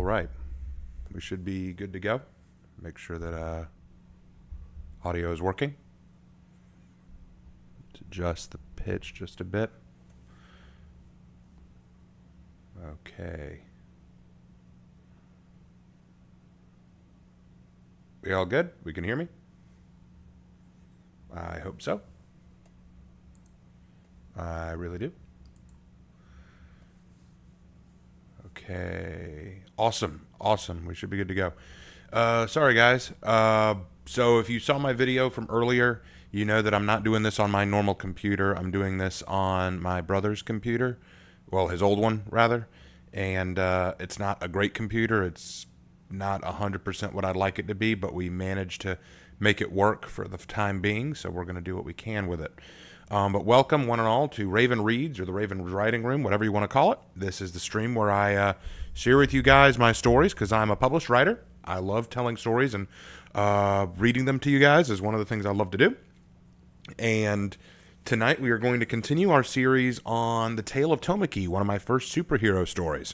All right. We should be good to go. Make sure that audio is working. Let's adjust the pitch just a bit. Okay. We all good? We can hear me? I hope so. I really do. Okay. Awesome. We should be good to go. Sorry, guys. So if you saw my video from earlier, you know that I'm not doing this on my normal computer. I'm doing this on my brother's computer. Well, his old one, rather. And it's not a great computer. It's not 100% what I'd like it to be, but we managed to make it work for the time being, so we're going to do what we can with it. But welcome, one and all, to Raven Reads, or the Raven Writing Room, whatever you want to call it. This is the stream where I share with you guys my stories, because I'm a published writer. I love telling stories, and reading them to you guys is one of the things I love to do. And tonight we are going to continue our series on the Tale of Tomaki, one of my first superhero stories.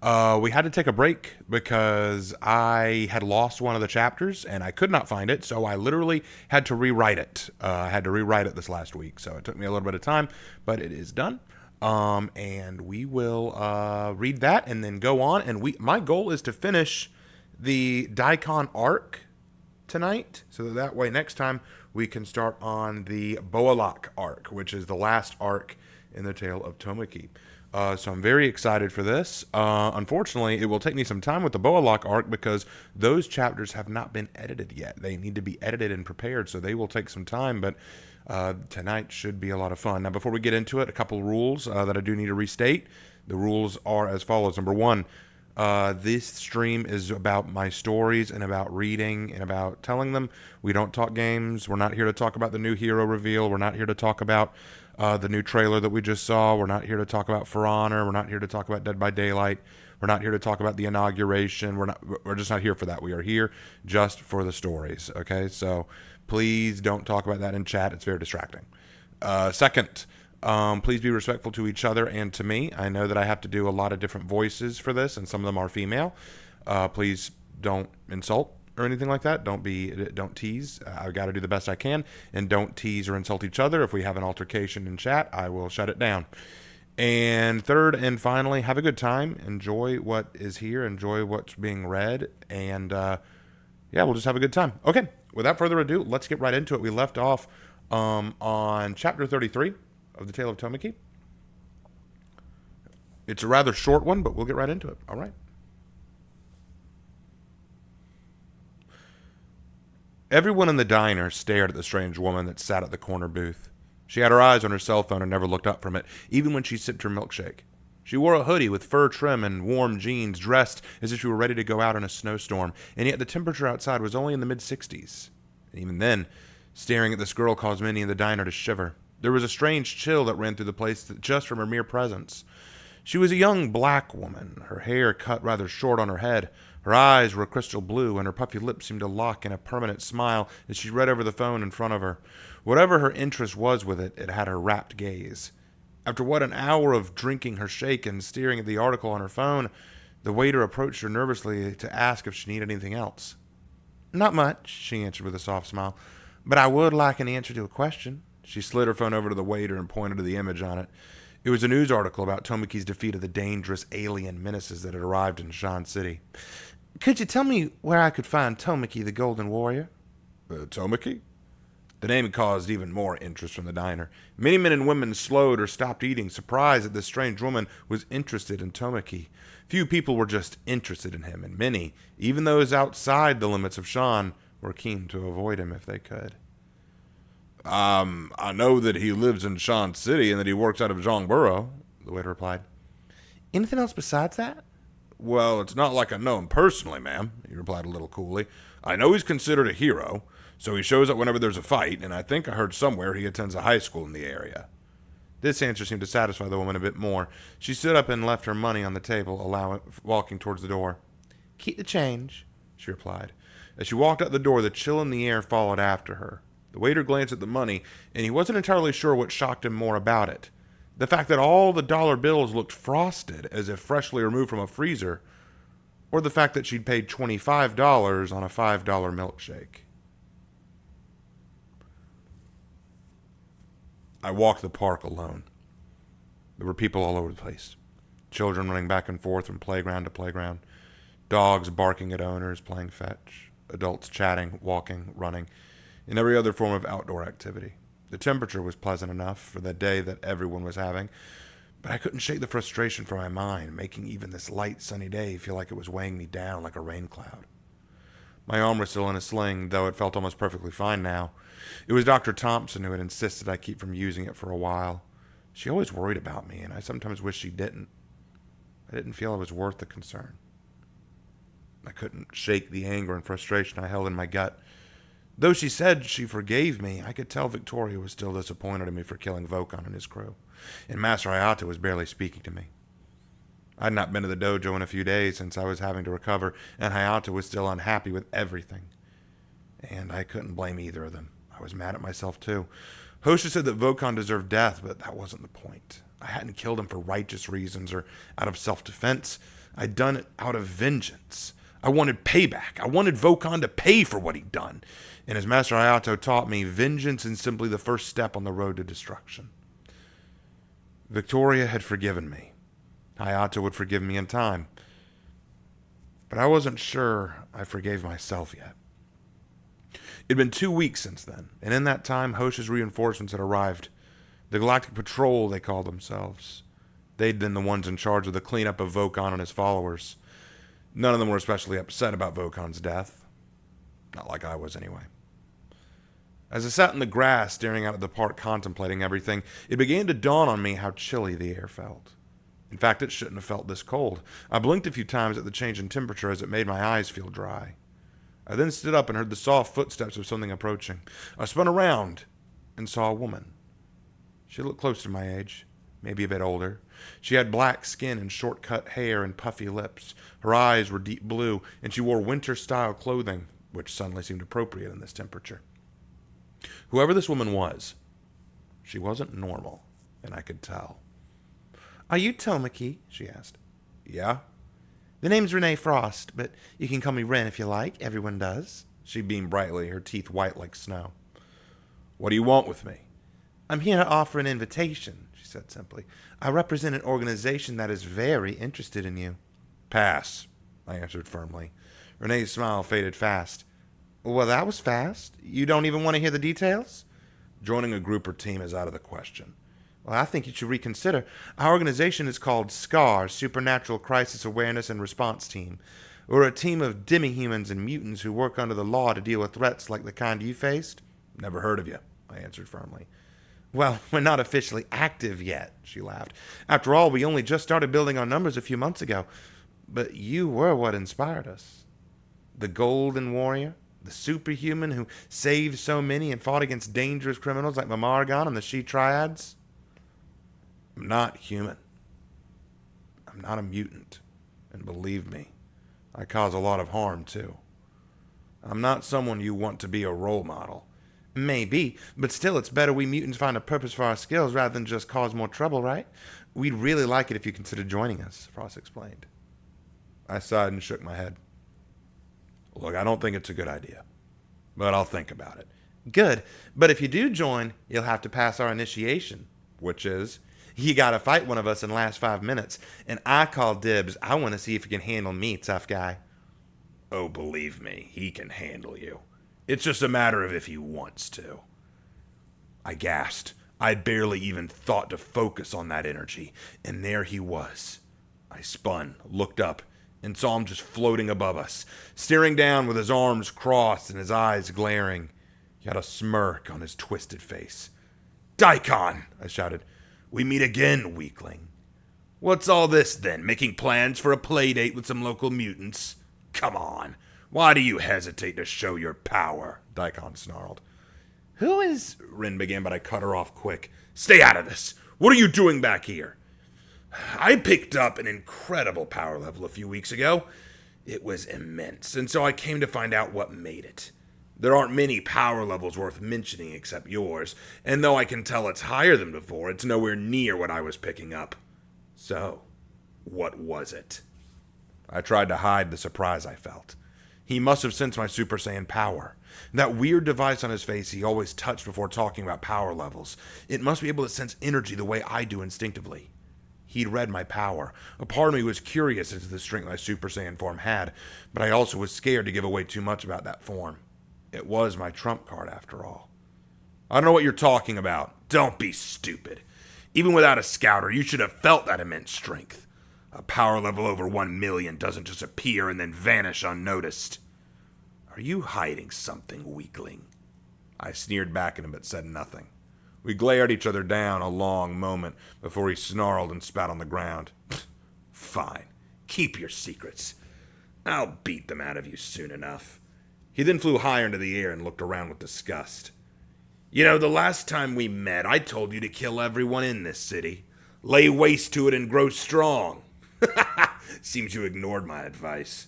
We had to take a break because I had lost one of the chapters and I could not find it, so I literally had to rewrite it. I had to rewrite it this last week, so it took me a little bit of time, but it is done. And we will read that and then go on. And my goal is to finish the Daikon arc tonight, so that way next time we can start on the Boalak arc, which is the last arc in the Tale of Tomaki. So I'm very excited for this. Unfortunately, it will take me some time with the Boalak arc because those chapters have not been edited yet. They need to be edited and prepared, so they will take some time, but tonight should be a lot of fun. Now, before we get into it, a couple rules that I do need to restate. The rules are as follows. Number one, this stream is about my stories and about reading and about telling them. We don't talk games. We're not here to talk about the new hero reveal. We're not here to talk about the new trailer that we just saw. We're not here to talk about For Honor. We're not here to talk about Dead by Daylight. We're not here to talk about the inauguration. We're just not here for that. We are here just for the stories. Okay, so please don't talk about that in chat. It's very distracting. Second, please be respectful to each other and to me. I know that I have to do a lot of different voices for this, and some of them are female. Please don't insult or anything like that. Don't tease. I've got to do the best I can, and don't tease or insult each other. If we have an altercation in chat, I will shut it down. And third and finally, have a good time. Enjoy what is here. Enjoy what's being read, and yeah, we'll just have a good time. Okay, without further ado, let's get right into it. We left off on chapter 33 of the Tale of Tomaki. It's a rather short one, but we'll get right into it. All right. Everyone in the diner stared at the strange woman that sat at the corner booth. She had her eyes on her cell phone and never looked up from it, even when she sipped her milkshake. She wore a hoodie with fur trim and warm jeans, dressed as if she were ready to go out in a snowstorm, and yet the temperature outside was only in the mid-60s. And even then, staring at this girl caused many in the diner to shiver. There was a strange chill that ran through the place just from her mere presence. She was a young black woman, her hair cut rather short on her head. Her eyes were crystal blue, and her puffy lips seemed to lock in a permanent smile as she read over the phone in front of her. Whatever her interest was with it, it had her rapt gaze. After what, an hour of drinking her shake and staring at the article on her phone, the waiter approached her nervously to ask if she needed anything else. "Not much," she answered with a soft smile, "but I would like an answer to a question." She slid her phone over to the waiter and pointed to the image on it. It was a news article about Tomaki's defeat of the dangerous alien menaces that had arrived in Shan City. "Could you tell me where I could find Tomaki the Golden Warrior?" Tomaki? The name caused even more interest from the diner. Many men and women slowed or stopped eating, surprised that this strange woman was interested in Tomaki. Few people were just interested in him, and many, even those outside the limits of Shan, were keen to avoid him if they could. I know that he lives in Shan City and that he works out of Zhongboro," the waiter replied. "Anything else besides that?" "Well, it's not like I know him personally, ma'am," he replied a little coolly. "I know he's considered a hero, so he shows up whenever there's a fight, and I think I heard somewhere he attends a high school in the area." This answer seemed to satisfy the woman a bit more. She stood up and left her money on the table, walking towards the door. "Keep the change," she replied. As she walked out the door, the chill in the air followed after her. The waiter glanced at the money, and he wasn't entirely sure what shocked him more about it. The fact that all the dollar bills looked frosted, as if freshly removed from a freezer, or the fact that she'd paid $25 on a $5 milkshake. I walked the park alone. There were people all over the place. Children running back and forth from playground to playground. Dogs barking at owners, playing fetch. Adults chatting, walking, running, and every other form of outdoor activity. The temperature was pleasant enough for the day that everyone was having, but I couldn't shake the frustration from my mind, making even this light, sunny day feel like it was weighing me down like a rain cloud. My arm was still in a sling, though it felt almost perfectly fine now. It was Dr. Thompson who had insisted I keep from using it for a while. She always worried about me, and I sometimes wished she didn't. I didn't feel I was worth the concern. I couldn't shake the anger and frustration I held in my gut. Though she said she forgave me, I could tell Victoria was still disappointed in me for killing Vokon and his crew, and Master Hayato was barely speaking to me. I'd not been to the dojo in a few days since I was having to recover, and Hayato was still unhappy with everything. And I couldn't blame either of them. I was mad at myself, too. Hosha said that Vokon deserved death, but that wasn't the point. I hadn't killed him for righteous reasons or out of self-defense. I'd done it out of vengeance. I wanted payback. I wanted Vokon to pay for what he'd done. And as Master Hayato taught me, vengeance is simply the first step on the road to destruction. Victoria had forgiven me. Hayato would forgive me in time. But I wasn't sure I forgave myself yet. It'd been 2 weeks since then, and in that time, Hosha's reinforcements had arrived. The Galactic Patrol, they called themselves. They'd been the ones in charge of the cleanup of Vokon and his followers. None of them were especially upset about Vokon's death. Not like I was, anyway. As I sat in the grass, staring out at the park, contemplating everything, it began to dawn on me how chilly the air felt. In fact, it shouldn't have felt this cold. I blinked a few times at the change in temperature as it made my eyes feel dry. I then stood up and heard the soft footsteps of something approaching. I spun around and saw a woman. She looked close to my age, maybe a bit older. She had black skin and short-cut hair and puffy lips. Her eyes were deep blue, and she wore winter-style clothing, which suddenly seemed appropriate in this temperature. Whoever this woman was, she wasn't normal, and I could tell. "Are you Tomaki?" she asked. "Yeah." "The name's Renee Frost, but you can call me Ren if you like. Everyone does." She beamed brightly, her teeth white like snow. "What do you want with me?" "I'm here to offer an invitation," she said simply. "I represent an organization that is very interested in you." "Pass," I answered firmly. Renee's smile faded fast. "Well, that was fast. You don't even want to hear the details?" "Joining a group or team is out of the question." "Well, I think you should reconsider. Our organization is called SCAR, Supernatural Crisis Awareness and Response Team. We're a team of demi-humans and mutants who work under the law to deal with threats like the kind you faced." "Never heard of you," I answered firmly. "Well, we're not officially active yet," she laughed. "After all, we only just started building our numbers a few months ago. But you were what inspired us. The Golden Warrior, the superhuman who saved so many and fought against dangerous criminals like Mamargon and the She-Triads. I'm not human. I'm not a mutant. And believe me, I cause a lot of harm, too. I'm not someone you want to be a role model." "Maybe, but still it's better we mutants find a purpose for our skills rather than just cause more trouble, right? We'd really like it if you considered joining us," Frost explained. I sighed and shook my head. "Look, I don't think it's a good idea, but I'll think about it." "Good, but if you do join, you'll have to pass our initiation." "Which is?" "You gotta fight one of us in the last 5 minutes, and I call dibs. I want to see if you can handle me, tough guy." "Oh, believe me, he can handle you. It's just a matter of if he wants to." I gasped. I'd barely even thought to focus on that energy, and there he was. I spun, looked up, and saw him just floating above us, staring down with his arms crossed and his eyes glaring. He had a smirk on his twisted face. "Daikon!" I shouted. "We meet again, weakling. What's all this, then? Making plans for a playdate with some local mutants? Come on. Why do you hesitate to show your power?" Daikon snarled. "Who is—" Rin began, but I cut her off quick. "Stay out of this. What are you doing back here?" "I picked up an incredible power level a few weeks ago. It was immense, and so I came to find out what made it. There aren't many power levels worth mentioning except yours, and though I can tell it's higher than before, it's nowhere near what I was picking up. So, what was it?" I tried to hide the surprise I felt. He must have sensed my Super Saiyan power. That weird device on his face he always touched before talking about power levels. It must be able to sense energy the way I do instinctively. He'd read my power. A part of me was curious as to the strength my Super Saiyan form had, but I also was scared to give away too much about that form. It was my trump card, after all. I don't know what you're talking about. Don't be stupid. Even without a scouter, you should have felt that immense strength. A power level over 1 million doesn't just appear and then vanish unnoticed. Are you hiding something, weakling? I sneered back at him but said nothing. We glared each other down a long moment before he snarled and spat on the ground. Fine. Keep your secrets. I'll beat them out of you soon enough. He then flew higher into the air and looked around with disgust. You know, the last time we met, I told you to kill everyone in this city. Lay waste to it and grow strong. Seems you ignored my advice.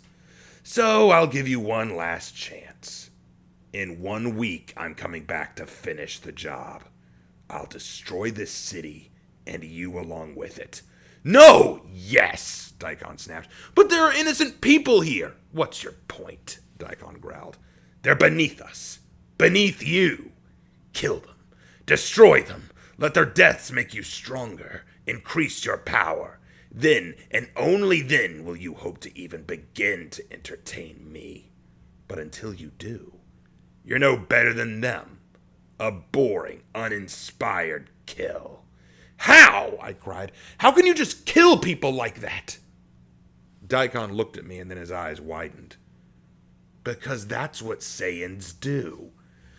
So I'll give you one last chance. In 1 week, I'm coming back to finish the job. I'll destroy this city, and you along with it. No! Yes! Daikon snapped. But there are innocent people here. What's your point? Daikon growled. They're beneath us. Beneath you. Kill them. Destroy them. Let their deaths make you stronger. Increase your power. Then, and only then, will you hope to even begin to entertain me. But until you do, you're no better than them. A boring, uninspired kill. How? I cried. How can you just kill people like that? Daikon looked at me and then his eyes widened. Because that's what Saiyans do.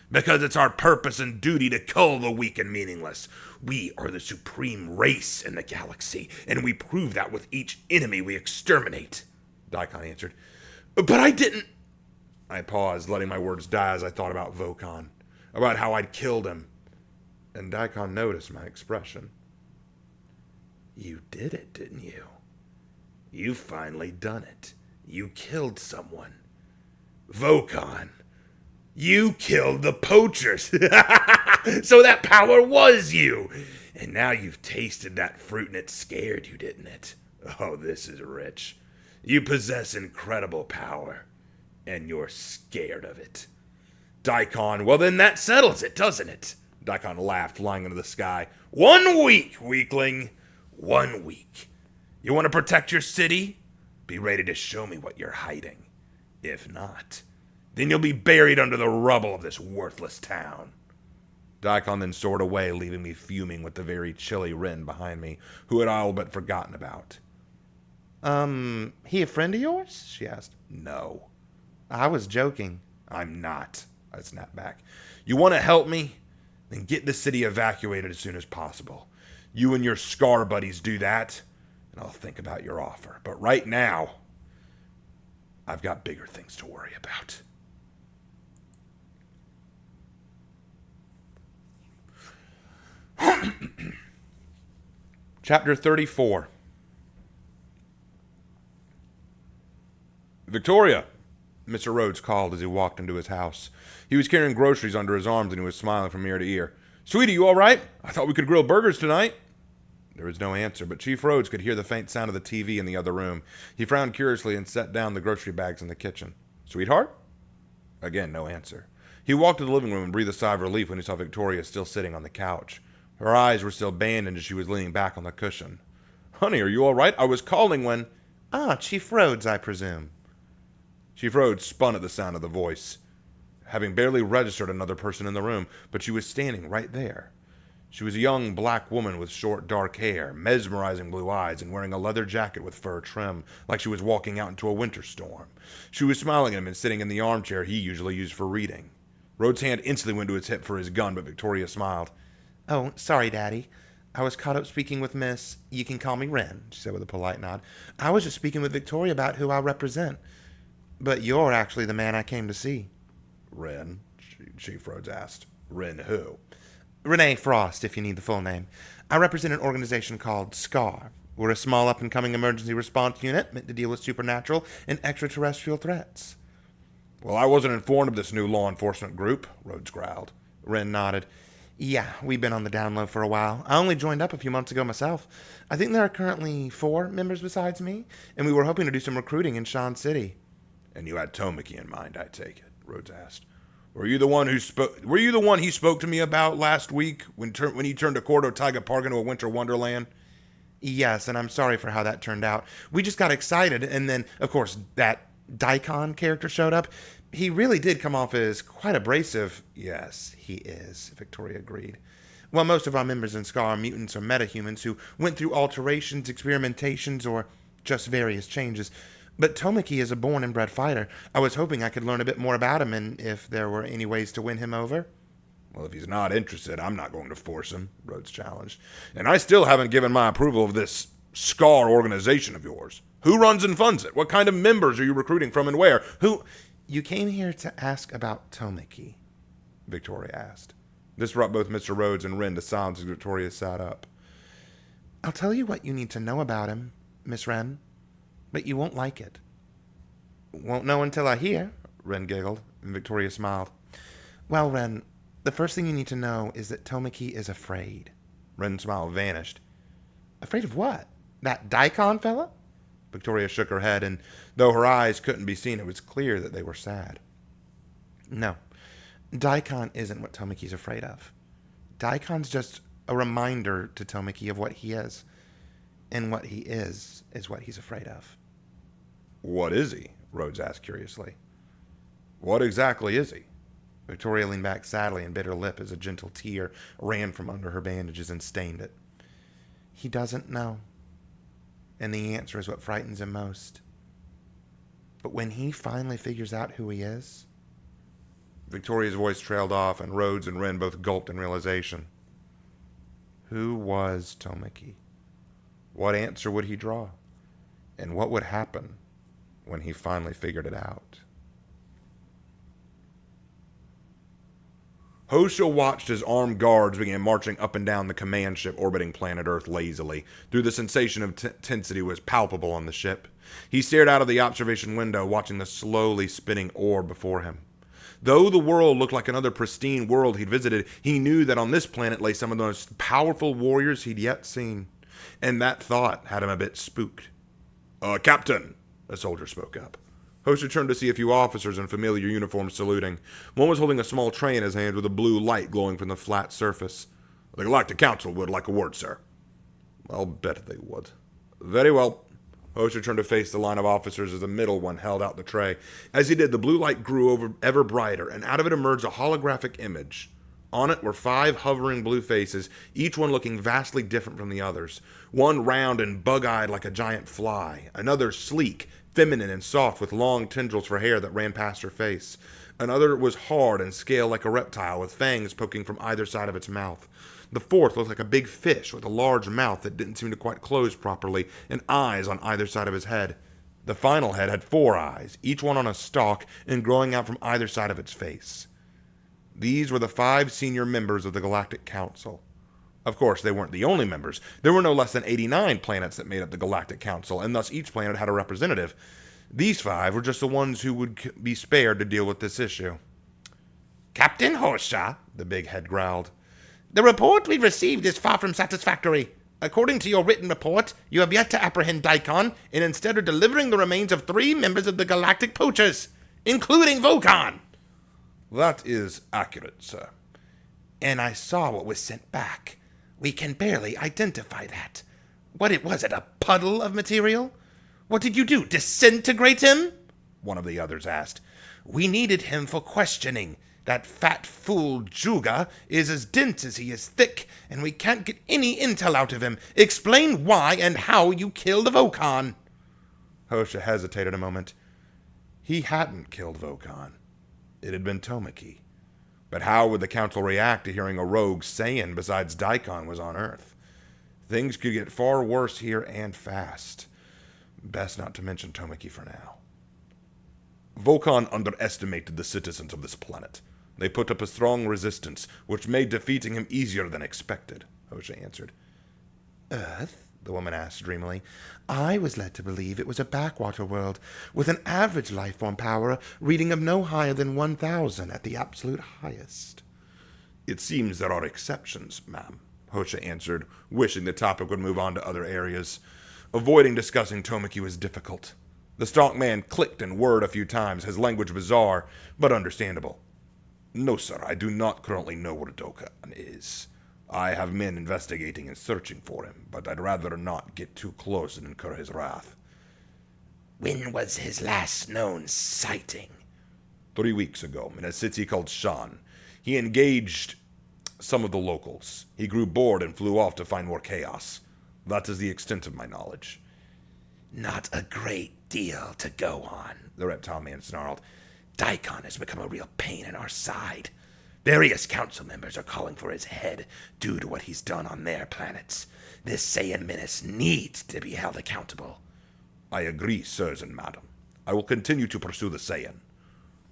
Because it's our purpose and duty to cull the weak and meaningless. We are the supreme race in the galaxy, and we prove that with each enemy we exterminate, Daikon answered. But I didn't... I paused, letting my words die as I thought about Vokon, about how I'd killed him. And Daikon noticed my expression. You did it, didn't you? You finally done it. You killed someone. Vokon. You killed the poachers. So that power was you. And now you've tasted that fruit and it scared you, didn't it? Oh, this is rich. You possess incredible power. And you're scared of it. Daikon, well then that settles it, doesn't it? Daikon laughed, flying into the sky. 1 week, weakling. 1 week. You want to protect your city? Be ready to show me what you're hiding. If not, then you'll be buried under the rubble of this worthless town. Daikon then soared away, leaving me fuming with the very chilly Rin behind me, who had all but forgotten about. He a friend of yours? She asked. No. I was joking. I'm not, I snapped back. You want to help me? Then get the city evacuated as soon as possible. You and your Scar buddies do that, and I'll think about your offer. But right now, I've got bigger things to worry about. Chapter 34. Victoria, Mr. Rhodes called as he walked into his house. He was carrying groceries under his arms and he was smiling from ear to ear. Sweetie, you all right? I thought we could grill burgers tonight. There was no answer, but Chief Rhodes could hear the faint sound of the TV in the other room. He frowned curiously and set down the grocery bags in the kitchen. Sweetheart? Again, no answer. He walked to the living room and breathed a sigh of relief when he saw Victoria still sitting on the couch. Her eyes were still bandaged as she was leaning back on the cushion. Honey, are you all right? I was calling when... Chief Rhodes, I presume. Chief Rhodes spun at the sound of the voice, having barely registered another person in the room, but she was standing right there. She was a young black woman with short dark hair, mesmerizing blue eyes, and wearing a leather jacket with fur trim, like she was walking out into a winter storm. She was smiling at him and sitting in the armchair he usually used for reading. Rhodes' hand instantly went to his hip for his gun, but Victoria smiled. Oh, sorry, Daddy. I was caught up speaking with Miss... You can call me Ren, she said with a polite nod. I was just speaking with Victoria about who I'll represent. But you're actually the man I came to see. Ren? Chief Rhodes asked. Ren who? Renee Frost, if you need the full name. I represent an organization called SCAR. We're a small up-and-coming emergency response unit meant to deal with supernatural and extraterrestrial threats. Well, I wasn't informed of this new law enforcement group, Rhodes growled. Ren nodded. Yeah, we've been on the down low for a while. I only joined up a few months ago myself. I think there are currently 4 members besides me, and we were hoping to do some recruiting in Shan City. And you had Tomaki in mind, I take it, Rhodes asked. Were you the one he spoke to me about last week when he turned Cordo Taiga Park into a winter wonderland? Yes, and I'm sorry for how that turned out. We just got excited, and then, of course, that Daikon character showed up. He really did come off as quite abrasive. Yes, he is, Victoria agreed. Well, most of our members in SCAR are mutants or metahumans who went through alterations, experimentations, or just various changes. But Tomaki is a born and bred fighter. I was hoping I could learn a bit more about him and if there were any ways to win him over. Well, if he's not interested, I'm not going to force him, Rhodes challenged. And I still haven't given my approval of this SCAR organization of yours. Who runs and funds it? What kind of members are you recruiting from and where? Who... You came here to ask about Tomaki, Victoria asked. This brought both Mr. Rhodes and Ren to silence as Victoria sat up. I'll tell you what you need to know about him, Miss Ren, but you won't like it. Won't know until I hear, Ren giggled, and Victoria smiled. Well, Ren, the first thing you need to know is that Tomaki is afraid. Ren's smile vanished. Afraid of what? That Daikon fella? Victoria shook her head, and though her eyes couldn't be seen, it was clear that they were sad. No, Daikon isn't what Tomaki's afraid of. Daikon's just a reminder to Tomaki of what he is. And what he is what he's afraid of. What is he? Rhodes asked curiously. What exactly is he? Victoria leaned back sadly and bit her lip as a gentle tear ran from under her bandages and stained it. He doesn't know. And the answer is what frightens him most. But when he finally figures out who he is... Victoria's voice trailed off, and Rhodes and Ren both gulped in realization. Who was Tomaki? What answer would he draw? And what would happen when he finally figured it out? Hosha watched as armed guards began marching up and down the command ship orbiting planet Earth lazily. Through the sensation of tensity was palpable on the ship. He stared out of the observation window, watching the slowly spinning orb before him. Though the world looked like another pristine world he'd visited, he knew that on this planet lay some of the most powerful warriors he'd yet seen. And that thought had him a bit spooked. Captain, a soldier spoke up. Hosha turned to see a few officers in familiar uniforms saluting. One was holding a small tray in his hand with a blue light glowing from the flat surface. The Galactic Council would like a word, sir. I'll bet they would. Very well. Hosha turned to face the line of officers as the middle one held out the tray. As he did, the blue light grew ever brighter, and out of it emerged a holographic image. On it were 5 hovering blue faces, each one looking vastly different from the others. One round and bug-eyed like a giant fly. Another sleek, feminine and soft with long tendrils for hair that ran past her face. Another was hard and scaled like a reptile with fangs poking from either side of its mouth. The fourth looked like a big fish with a large mouth that didn't seem to quite close properly and eyes on either side of his head. The final head had 4 eyes, each one on a stalk and growing out from either side of its face. These were the 5 senior members of the Galactic Council. Of course, they weren't the only members. There were no less than 89 planets that made up the Galactic Council, and thus each planet had a representative. These 5 were just the ones who would be spared to deal with this issue. Captain Hosha, the big head growled, the report we've received is far from satisfactory. According to your written report, you have yet to apprehend Daikon, and instead are delivering the remains of 3 members of the Galactic Poachers, including Vulcan. That is accurate, sir. And I saw what was sent back. We can barely identify that. Was it a puddle of material? What did you do, disintegrate him? One of the others asked. We needed him for questioning. That fat fool Juga is as dense as he is thick, and we can't get any intel out of him. Explain why and how you killed Vulcan. Hosha hesitated a moment. He hadn't killed Vulcan. It had been Tomaki. But how would the Council react to hearing a rogue Saiyan besides Daikon was on Earth? Things could get far worse here and fast. Best not to mention Tomaki for now. Vulcan underestimated the citizens of this planet. They put up a strong resistance, which made defeating him easier than expected, Hosha answered. Earth? The woman asked dreamily. I was led to believe it was a backwater world, with an average life form power reading of no higher than 1,000 at the absolute highest. It seems there are exceptions, ma'am, Hosha answered, wishing the topic would move on to other areas. Avoiding discussing Tomaki was difficult. The stalk man clicked and whirred a few times, his language bizarre, but understandable. No, sir, I do not currently know where Dokkan is. I have men investigating and searching for him, but I'd rather not get too close and incur his wrath. When was his last known sighting? 3 weeks ago, in a city called Shan. He engaged some of the locals. He grew bored and flew off to find more chaos. That is the extent of my knowledge. Not a great deal to go on, the reptile man snarled. Daikon has become a real pain in our side. Various council members are calling for his head due to what he's done on their planets. This Saiyan menace needs to be held accountable. I agree, sirs and madam. I will continue to pursue the Saiyan.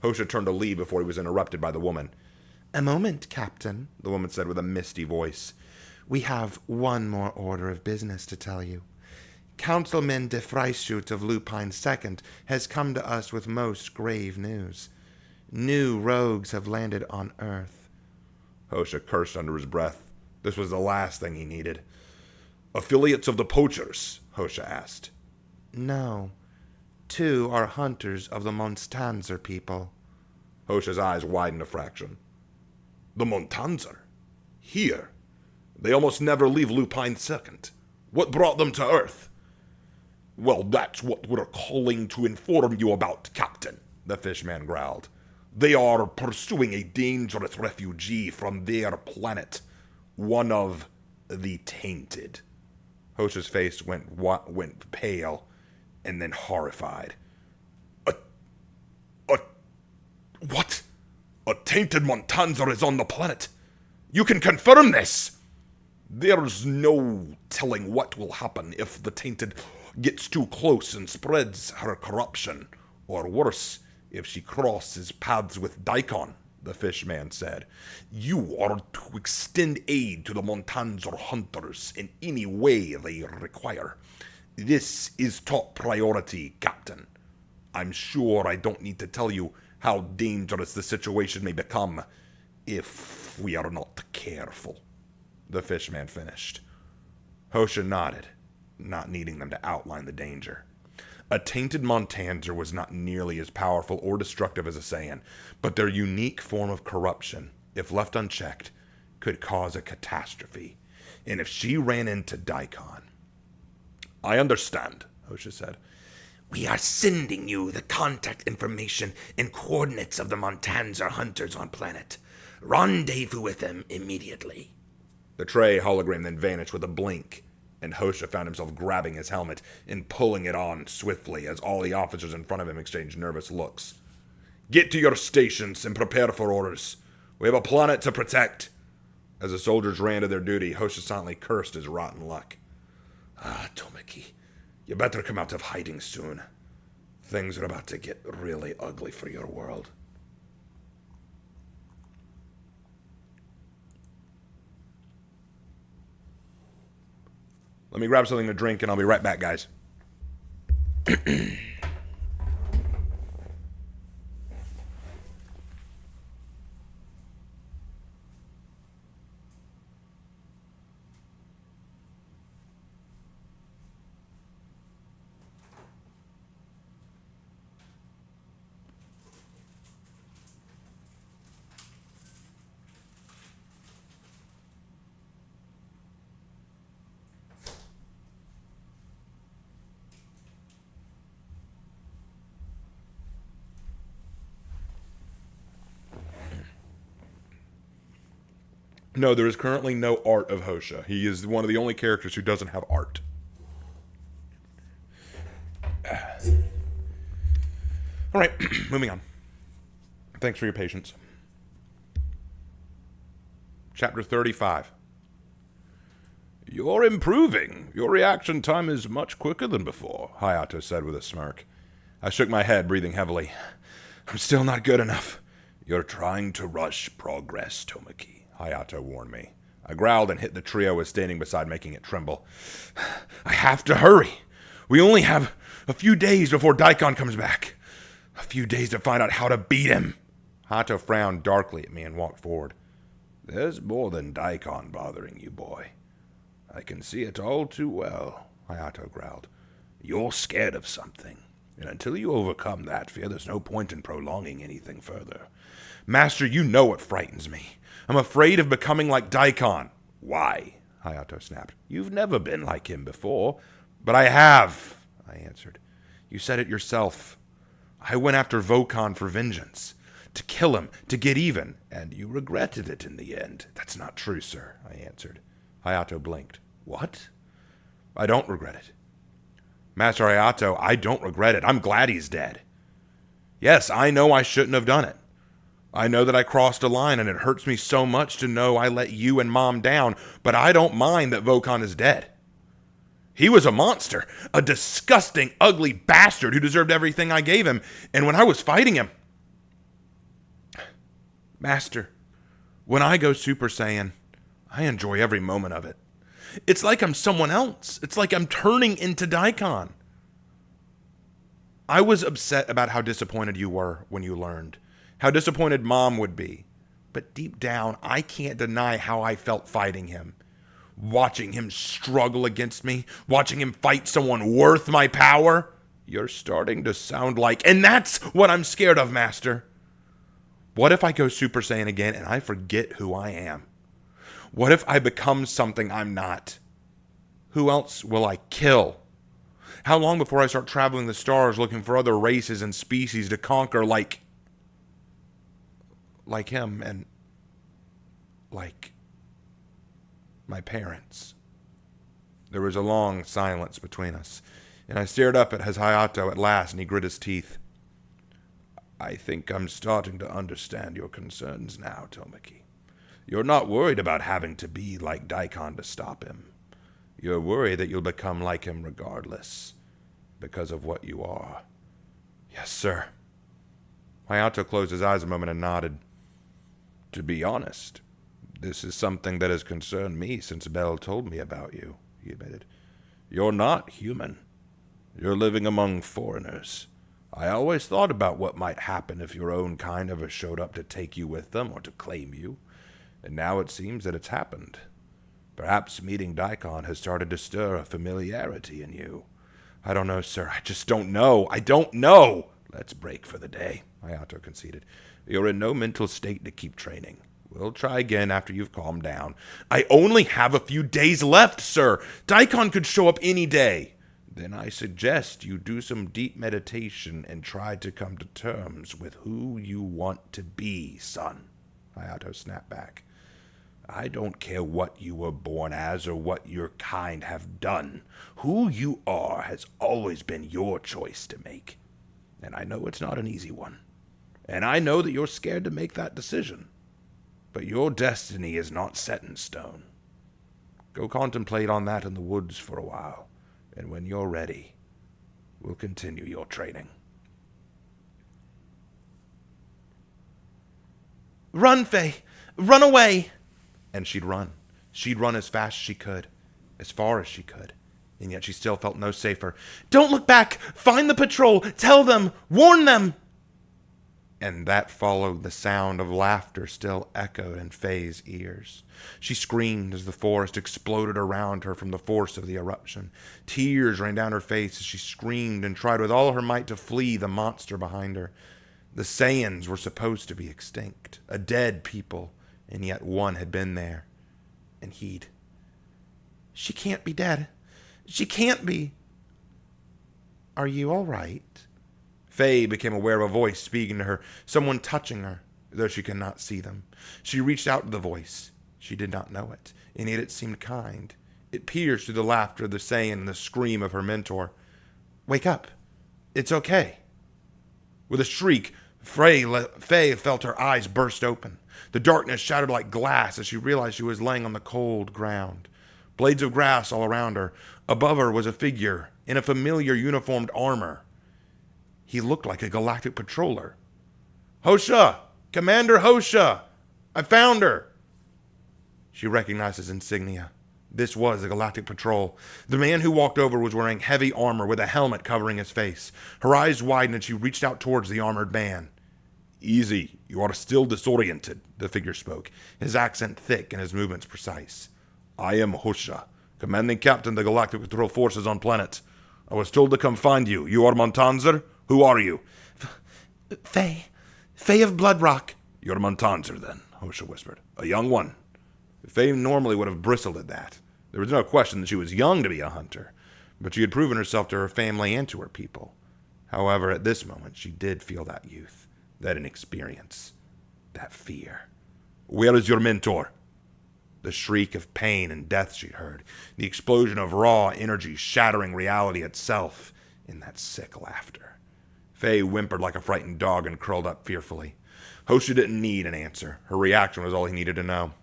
Hosha turned to leave before he was interrupted by the woman. A moment, Captain, the woman said with a misty voice. We have one more order of business to tell you. Councilman de Freischut of Lupine II has come to us with most grave news. New rogues have landed on Earth. Hosha cursed under his breath. This was the last thing he needed. Affiliates of the poachers? Hosha asked. No. 2 are hunters of the Monstanzer people. Hosha's eyes widened a fraction. The Montanzer? Here? They almost never leave Lupine II. What brought them to Earth? Well, that's what we're calling to inform you about, Captain, the fishman growled. They are pursuing a dangerous refugee from their planet. One of the Tainted. Hosha's face went pale and then horrified. What? A Tainted Montanzer is on the planet? You can confirm this! There's no telling what will happen if the Tainted gets too close and spreads her corruption, or worse, if she crosses paths with Daikon, the fishman said. You are to extend aid to the Montanzer hunters in any way they require. This is top priority, Captain. I'm sure I don't need to tell you how dangerous the situation may become if we are not careful, the fishman finished. Hosha nodded, not needing them to outline the danger. A tainted Montanzer was not nearly as powerful or destructive as a Saiyan, but their unique form of corruption, if left unchecked, could cause a catastrophe. And if she ran into Daikon... I understand, Hosha said. We are sending you the contact information and coordinates of the Montanzer hunters on planet. Rendezvous with them immediately. The tray hologram then vanished with a blink, and Hosha found himself grabbing his helmet and pulling it on swiftly as all the officers in front of him exchanged nervous looks. Get to your stations and prepare for orders. We have a planet to protect. As the soldiers ran to their duty, Hosha silently cursed his rotten luck. Ah, Tomaki, you better come out of hiding soon. Things are about to get really ugly for your world. Let me grab something to drink and I'll be right back, guys. No, there is currently no art of Hosha. He is one of the only characters who doesn't have art. All right, moving on. Thanks for your patience. Chapter 35. You're improving. Your reaction time is much quicker than before, Hayato said with a smirk. I shook my head, breathing heavily. I'm still not good enough. You're trying to rush progress, Tomaki, Hayato warned me. I growled and hit the tree I was standing beside, making it tremble. I have to hurry. We only have a few days before Daikon comes back. A few days to find out how to beat him. Hayato frowned darkly at me and walked forward. There's more than Daikon bothering you, boy. I can see it all too well, Hayato growled. You're scared of something, and until you overcome that fear, there's no point in prolonging anything further. Master, you know what frightens me. I'm afraid of becoming like Daikon. Why? Hayato snapped. You've never been like him before. But I have, I answered. You said it yourself. I went after Vokan for vengeance. To kill him, to get even. And you regretted it in the end. That's not true, sir, I answered. Hayato blinked. What? I don't regret it. Master Hayato, I don't regret it. I'm glad he's dead. Yes, I know I shouldn't have done it. I know that I crossed a line, and it hurts me so much to know I let you and Mom down, but I don't mind that Vokan is dead. He was a monster, a disgusting, ugly bastard who deserved everything I gave him, and when I was fighting him... Master, when I go Super Saiyan, I enjoy every moment of it. It's like I'm someone else. It's like I'm turning into Daikon. I was upset about how disappointed you were when you learned. How disappointed Mom would be. But deep down, I can't deny how I felt fighting him. Watching him struggle against me. Watching him fight someone worth my power. You're starting to sound like... And that's what I'm scared of, Master. What if I go Super Saiyan again and I forget who I am? What if I become something I'm not? Who else will I kill? How long before I start traveling the stars looking for other races and species to conquer like him and like my parents? There was a long silence between us, and I stared up at Hayato at last, and he grit his teeth. I think I'm starting to understand your concerns now, Tomaki. You're not worried about having to be like Daikon to stop him. You're worried that you'll become like him regardless, because of what you are. Yes, sir. Hayato closed his eyes a moment and nodded. To be honest, this is something that has concerned me since Belle told me about you, he admitted. You're not human. You're living among foreigners. I always thought about what might happen if your own kind ever showed up to take you with them or to claim you, and now it seems that it's happened. Perhaps meeting Daikon has started to stir a familiarity in you. I don't know, sir. I just don't know. I don't know. Let's break for the day, Hayato conceded. You're in no mental state to keep training. We'll try again after you've calmed down. I only have a few days left, sir. Daikon could show up any day. Then I suggest you do some deep meditation and try to come to terms with who you want to be, son, Hayato snapped back. I don't care what you were born as or what your kind have done. Who you are has always been your choice to make. And I know it's not an easy one. And I know that you're scared to make that decision. But your destiny is not set in stone. Go contemplate on that in the woods for a while. And when you're ready, we'll continue your training. Run, Faye! Run away! And she'd run. She'd run as fast as she could, as far as she could, and yet she still felt no safer. Don't look back! Find the patrol! Tell them! Warn them! And that followed the sound of laughter still echoed in Faye's ears. She screamed as the forest exploded around her from the force of the eruption. Tears ran down her face as she screamed and tried with all her might to flee the monster behind her. The Saiyans were supposed to be extinct, a dead people, and yet one had been there, and he'd. She can't be dead. She can't be. Are you all right? Faye became aware of a voice speaking to her, someone touching her, though she could not see them. She reached out to the voice. She did not know it, and yet it seemed kind. It pierced through the laughter of the Saiyan and the scream of her mentor. Wake up. It's okay. With a shriek, Faye felt her eyes burst open. The darkness shattered like glass as she realized she was laying on the cold ground. Blades of grass all around her. Above her was a figure in a familiar uniformed armor. He looked like a galactic patroller. Hosha! Commander Hosha! I found her! She recognized his insignia. This was the Galactic Patrol. The man who walked over was wearing heavy armor with a helmet covering his face. Her eyes widened and she reached out towards the armored man. Easy. You are still disoriented, the figure spoke, his accent thick and his movements precise. I am Hosha, commanding captain of the Galactic Patrol Forces on planet. I was told to come find you. You are Montanzer? Who are you? Faye. Faye of Bloodrock. You're Montanzer, then, Hosha whispered. A young one. Faye normally would have bristled at that. There was no question that she was young to be a hunter, but she had proven herself to her family and to her people. However, at this moment, she did feel that youth, that inexperience, that fear. Where is your mentor? The shriek of pain and death she'd heard, the explosion of raw energy shattering reality itself in that sick laughter. Faye whimpered like a frightened dog and curled up fearfully. Hosha didn't need an answer. Her reaction was all he needed to know.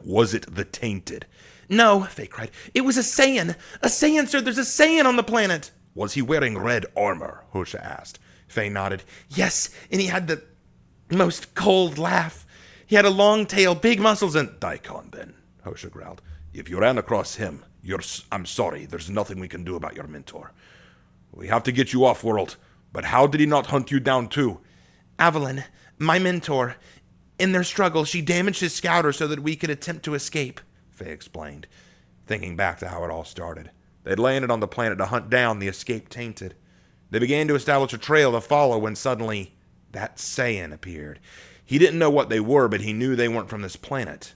Was it the Tainted? No, Faye cried. It was a Saiyan. A Saiyan, sir. There's a Saiyan on the planet. Was he wearing red armor? Hosha asked. Faye nodded. Yes, and he had the most cold laugh. He had a long tail, big muscles, and... Daikon, then, Hosha growled. If you ran across him, I'm sorry, there's nothing we can do about your mentor. We have to get you off-world, but how did he not hunt you down too? Avalon, my mentor, in their struggle, she damaged his scouter so that we could attempt to escape, Faye explained, thinking back to how it all started. They'd landed on the planet to hunt down the escaped Tainted. They began to establish a trail to follow when suddenly that Saiyan appeared. He didn't know what they were, but he knew they weren't from this planet.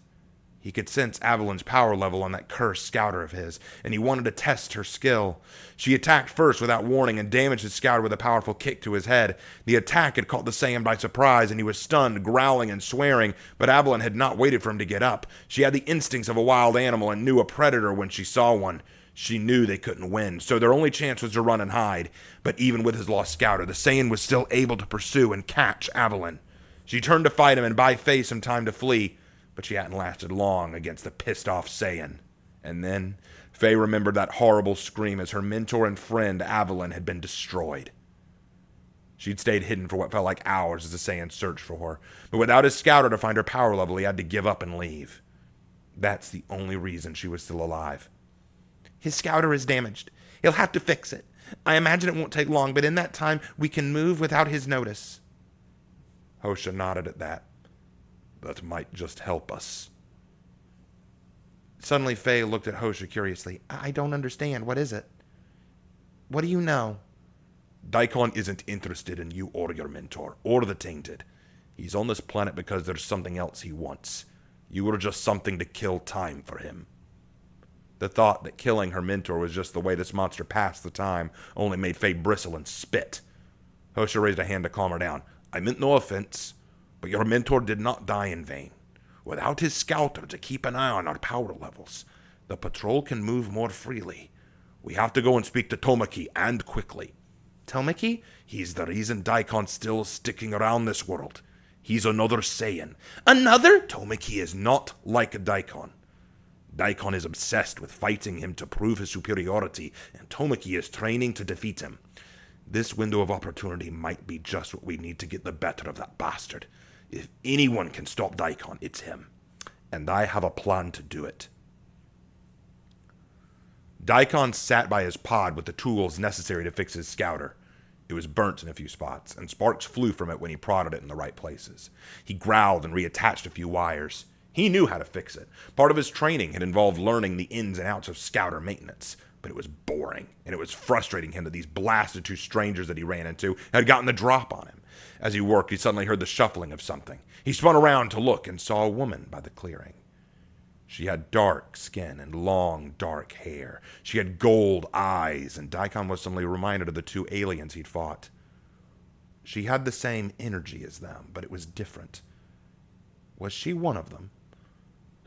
He could sense Avalon's power level on that cursed scouter of his, and he wanted to test her skill. She attacked first without warning and damaged his scouter with a powerful kick to his head. The attack had caught the Saiyan by surprise, and he was stunned, growling and swearing, but Avalon had not waited for him to get up. She had the instincts of a wild animal and knew a predator when she saw one. She knew they couldn't win, so their only chance was to run and hide. But even with his lost scouter, the Saiyan was still able to pursue and catch Avalon. She turned to fight him and buy Faye some time to flee, but she hadn't lasted long against the pissed-off Saiyan. And then, Faye remembered that horrible scream as her mentor and friend, Avalon, had been destroyed. She'd stayed hidden for what felt like hours as the Saiyan searched for her, but without his scouter to find her power level, he had to give up and leave. That's the only reason she was still alive. His scouter is damaged. He'll have to fix it. I imagine it won't take long, but in that time, we can move without his notice. Hosha nodded at that. That might just help us. Suddenly, Faye looked at Hosha curiously. I don't understand. What is it? What do you know? Daikon isn't interested in you or your mentor, or the Tainted. He's on this planet because there's something else he wants. You were just something to kill time for him. The thought that killing her mentor was just the way this monster passed the time only made Faye bristle and spit. Hosha raised a hand to calm her down. I meant no offense, but your mentor did not die in vain. Without his scouter to keep an eye on our power levels, the patrol can move more freely. We have to go and speak to Tomaki, and quickly. Tomaki? He's the reason Daikon's still sticking around this world. He's another Saiyan. Another? Tomaki is not like Daikon. Daikon is obsessed with fighting him to prove his superiority, and Tomaki is training to defeat him. This window of opportunity might be just what we need to get the better of that bastard. If anyone can stop Daikon, it's him. And I have a plan to do it. Daikon sat by his pod with the tools necessary to fix his scouter. It was burnt in a few spots, and sparks flew from it when he prodded it in the right places. He growled and reattached a few wires. He knew how to fix it. Part of his training had involved learning the ins and outs of scouter maintenance. But it was boring, and it was frustrating him that these blasted two strangers that he ran into had gotten the drop on him. As he worked, he suddenly heard the shuffling of something. He spun around to look and saw a woman by the clearing. She had dark skin and long, dark hair. She had gold eyes, and Daikon was suddenly reminded of the two aliens he'd fought. She had the same energy as them, but it was different. Was she one of them?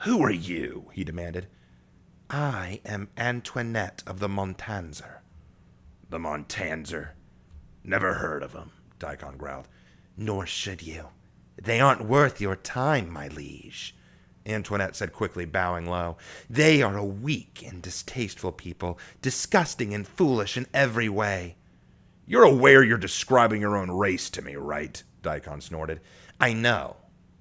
Who are you? He demanded. I am Antoinette of the Montanzer. The Montanzer? Never heard of them, Daikon growled. Nor should you. They aren't worth your time, my liege, Antoinette said quickly, bowing low. They are a weak and distasteful people, disgusting and foolish in every way. You're aware you're describing your own race to me, right? Daikon snorted. I know,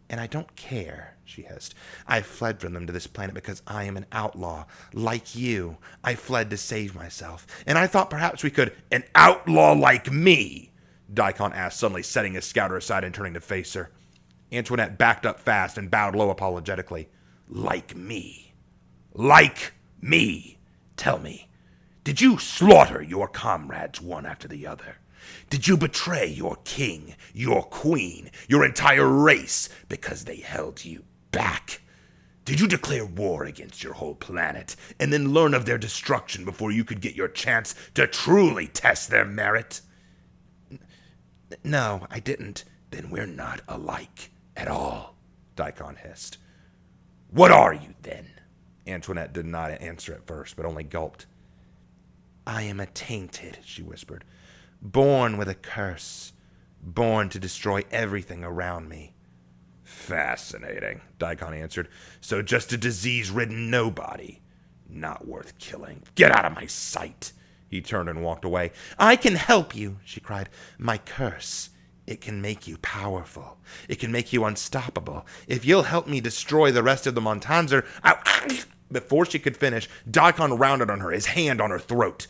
and I don't care, she hissed. I fled from them to this planet because I am an outlaw. Like you, I fled to save myself, and I thought perhaps we could... An outlaw like me? Daikon asked, suddenly setting his scouter aside and turning to face her. Antoinette backed up fast and bowed low apologetically. Like me. Like me. Tell me, did you slaughter your comrades one after the other? Did you betray your king, your queen, your entire race because they held you back? Did you declare war against your whole planet and then learn of their destruction before you could get your chance to truly test their merit? No, I didn't. Then we're not alike at all, Daikon hissed. What are you then? Antoinette did not answer at first, but only gulped. I am a tainted, she whispered. Born with a curse. Born to destroy everything around me. Fascinating, Daikon answered. So just a disease-ridden nobody. Not worth killing. Get out of my sight. He turned and walked away. I can help you, she cried. My curse. It can make you powerful. It can make you unstoppable. If you'll help me destroy the rest of the Montanzer... Before she could finish, Daikon rounded on her, his hand on her throat.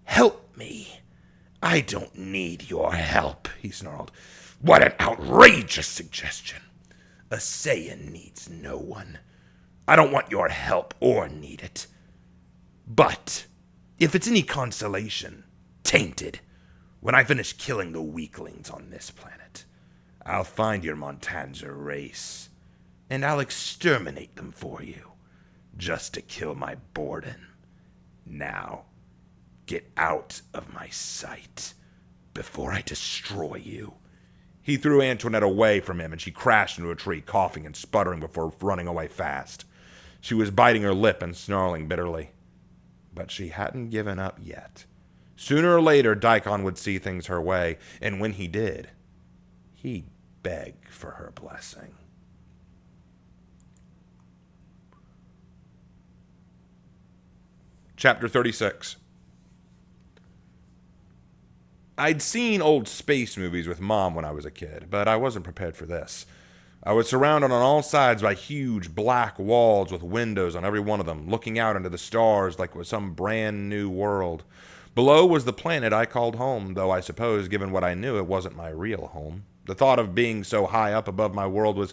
Help me. I don't need your help, he snarled. What an outrageous suggestion. A Saiyan needs no one. I don't want your help or need it. But, if it's any consolation, tainted, when I finish killing the weaklings on this planet, I'll find your Montanzer race, and I'll exterminate them for you, just to kill my boredom. Now, get out of my sight before I destroy you. He threw Antoinette away from him, and she crashed into a tree, coughing and sputtering before running away fast. She was biting her lip and snarling bitterly. But she hadn't given up yet. Sooner or later, Daikon would see things her way, and when he did, he'd beg for her blessing. Chapter 36. I'd seen old space movies with Mom when I was a kid, but I wasn't prepared for this. I was surrounded on all sides by huge black walls with windows on every one of them, looking out into the stars like it was some brand new world. Below was the planet I called home, though I suppose, given what I knew, it wasn't my real home. The thought of being so high up above my world was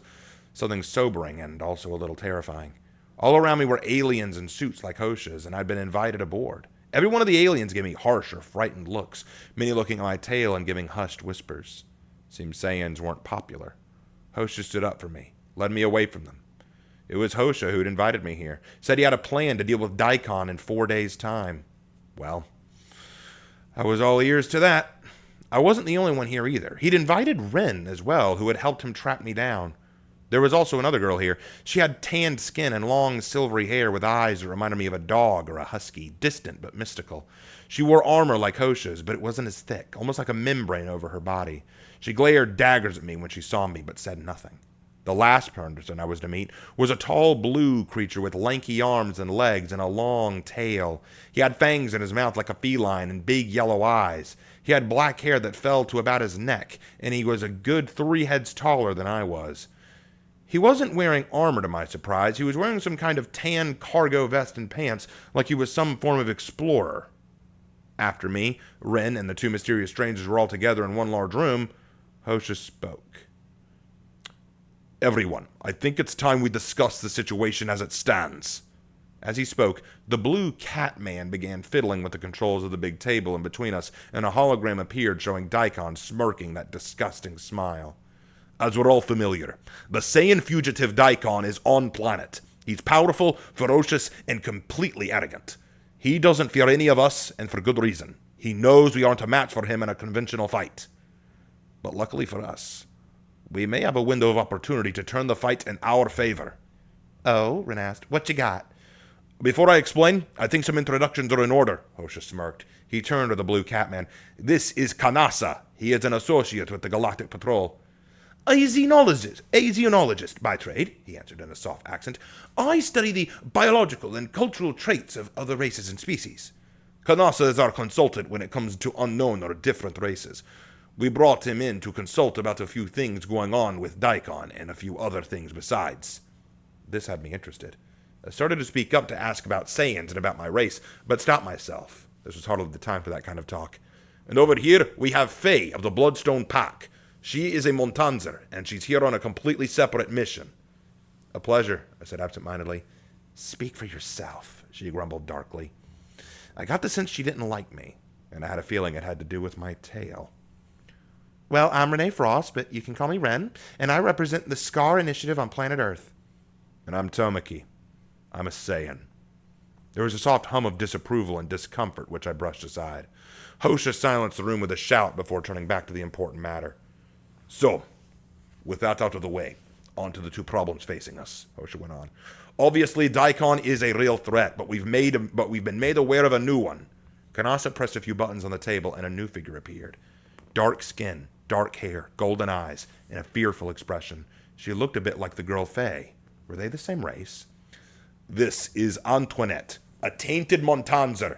something sobering and also a little terrifying. All around me were aliens in suits like Hosha's, and I'd been invited aboard. Every one of the aliens gave me harsh or frightened looks, many looking at my tail and giving hushed whispers. Seemed Saiyans weren't popular. Hosha stood up for me, led me away from them. It was Hosha who'd invited me here, said he had a plan to deal with Daikon in 4 days' time. Well, I was all ears to that. I wasn't the only one here either. He'd invited Ren as well, who had helped him track me down. There was also another girl here. She had tanned skin and long silvery hair with eyes that reminded me of a dog or a husky, distant but mystical. She wore armor like Hosha's, but it wasn't as thick, almost like a membrane over her body. She glared daggers at me when she saw me, but said nothing. The last person I was to meet was a tall blue creature with lanky arms and legs and a long tail. He had fangs in his mouth like a feline and big yellow eyes. He had black hair that fell to about his neck, and he was a good 3 heads taller than I was. He wasn't wearing armor, to my surprise. He was wearing some kind of tan cargo vest and pants, like he was some form of explorer. After me, Ren and the 2 mysterious strangers were all together in one large room. Hosha spoke. Everyone, I think it's time we discuss the situation as it stands. As he spoke, the blue cat man began fiddling with the controls of the big table in between us, and a hologram appeared showing Daikon smirking that disgusting smile. As we're all familiar, the Saiyan fugitive Daikon is on planet. He's powerful, ferocious, and completely arrogant. He doesn't fear any of us, and for good reason. He knows we aren't a match for him in a conventional fight. But luckily for us, we may have a window of opportunity to turn the fight in our favor. Oh, Ren asked, what you got? Before I explain, I think some introductions are in order, Hosha smirked. He turned to the blue catman. This is Kanasa. He is an associate with the Galactic Patrol. A xenologist by trade, he answered in a soft accent. I study the biological and cultural traits of other races and species. Kanasa is our consultant when it comes to unknown or different races. We brought him in to consult about a few things going on with Daikon and a few other things besides. This had me interested. I started to speak up to ask about Saiyans and about my race, but stopped myself. This was hardly the time for that kind of talk. And over here, we have Faye of the Bloodstone Pack. She is a Montanzer, and she's here on a completely separate mission. A pleasure, I said absentmindedly. Speak for yourself, she grumbled darkly. I got the sense she didn't like me, and I had a feeling it had to do with my tail. Well, I'm Renee Frost, but you can call me Ren, and I represent the Scar Initiative on planet Earth. And I'm Tomaki. I'm a Saiyan. There was a soft hum of disapproval and discomfort, which I brushed aside. Hosha silenced the room with a shout before turning back to the important matter. So, with that out of the way, on to the two problems facing us, Hosha went on. Obviously, Daikon is a real threat, but we've been made aware of a new one. Kanasa pressed a few buttons on the table, and a new figure appeared. Dark skin, dark hair, golden eyes, and a fearful expression. She looked a bit like the girl Faye. Were they the same race? This is Antoinette, a tainted Montanzer.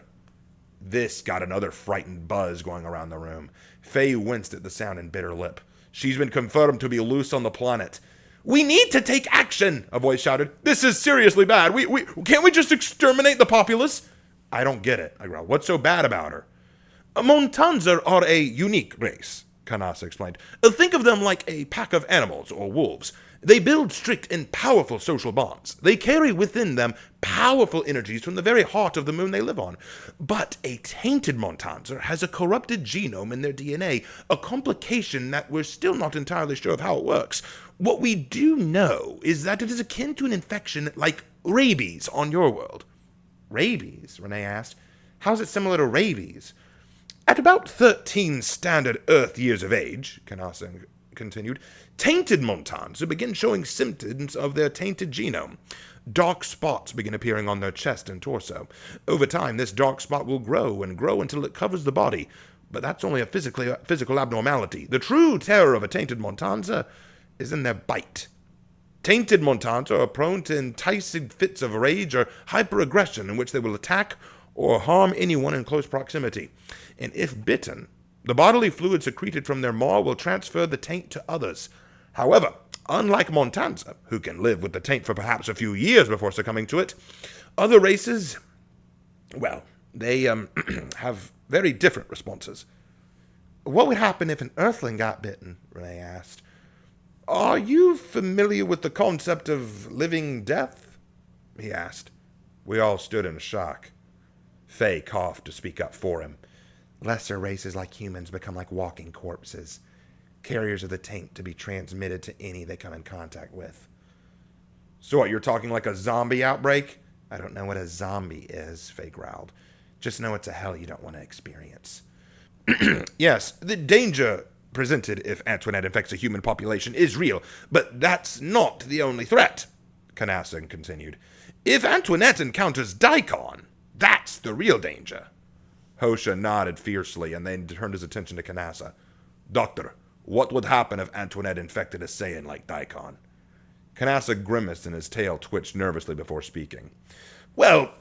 This got another frightened buzz going around the room. Faye winced at the sound and bit her lip. She's been confirmed to be loose on the planet. We need to take action, a voice shouted. This is seriously bad. Can't we just exterminate the populace? I don't get it, I growled. What's so bad about her? Montanzer are a unique race, Kanasa explained. Think of them like a pack of animals or wolves. They build strict and powerful social bonds. They carry within them powerful energies from the very heart of the moon they live on. But a tainted Montanzer has a corrupted genome in their DNA, a complication that we're still not entirely sure of how it works. What we do know is that it is akin to an infection like rabies on your world. Rabies? Renee asked. How's it similar to rabies? At about 13 standard Earth years of age, Kanasa continued, tainted Montanzer begin showing symptoms of their tainted genome. Dark spots begin appearing on their chest and torso. Over time, this dark spot will grow and grow until it covers the body. But that's only a physical abnormality. The true terror of a tainted Montanzer is in their bite. Tainted Montanzer are prone to enticing fits of rage or hyperaggression in which they will attack or harm anyone in close proximity. And if bitten, the bodily fluid secreted from their maw will transfer the taint to others. However, unlike Montanzer, who can live with the taint for perhaps a few years before succumbing to it, other races, well, they have very different responses. What would happen if an Earthling got bitten? Renee asked. Are you familiar with the concept of living death? He asked. We all stood in shock. Faye coughed to speak up for him. Lesser races like humans become like walking corpses, carriers of the taint to be transmitted to any they come in contact with. So what, you're talking like a zombie outbreak? I don't know what a zombie is, Faye growled. Just know it's a hell you don't want to experience. Yes, the danger presented if Antoinette infects a human population is real, but that's not the only threat, Kanasa continued. If Antoinette encounters Daikon, that's the real danger. Hosha nodded fiercely and then turned his attention to Kanasa. Doctor, what would happen if Antoinette infected a Saiyan like Daikon? Kanasa grimaced and his tail twitched nervously before speaking. Well,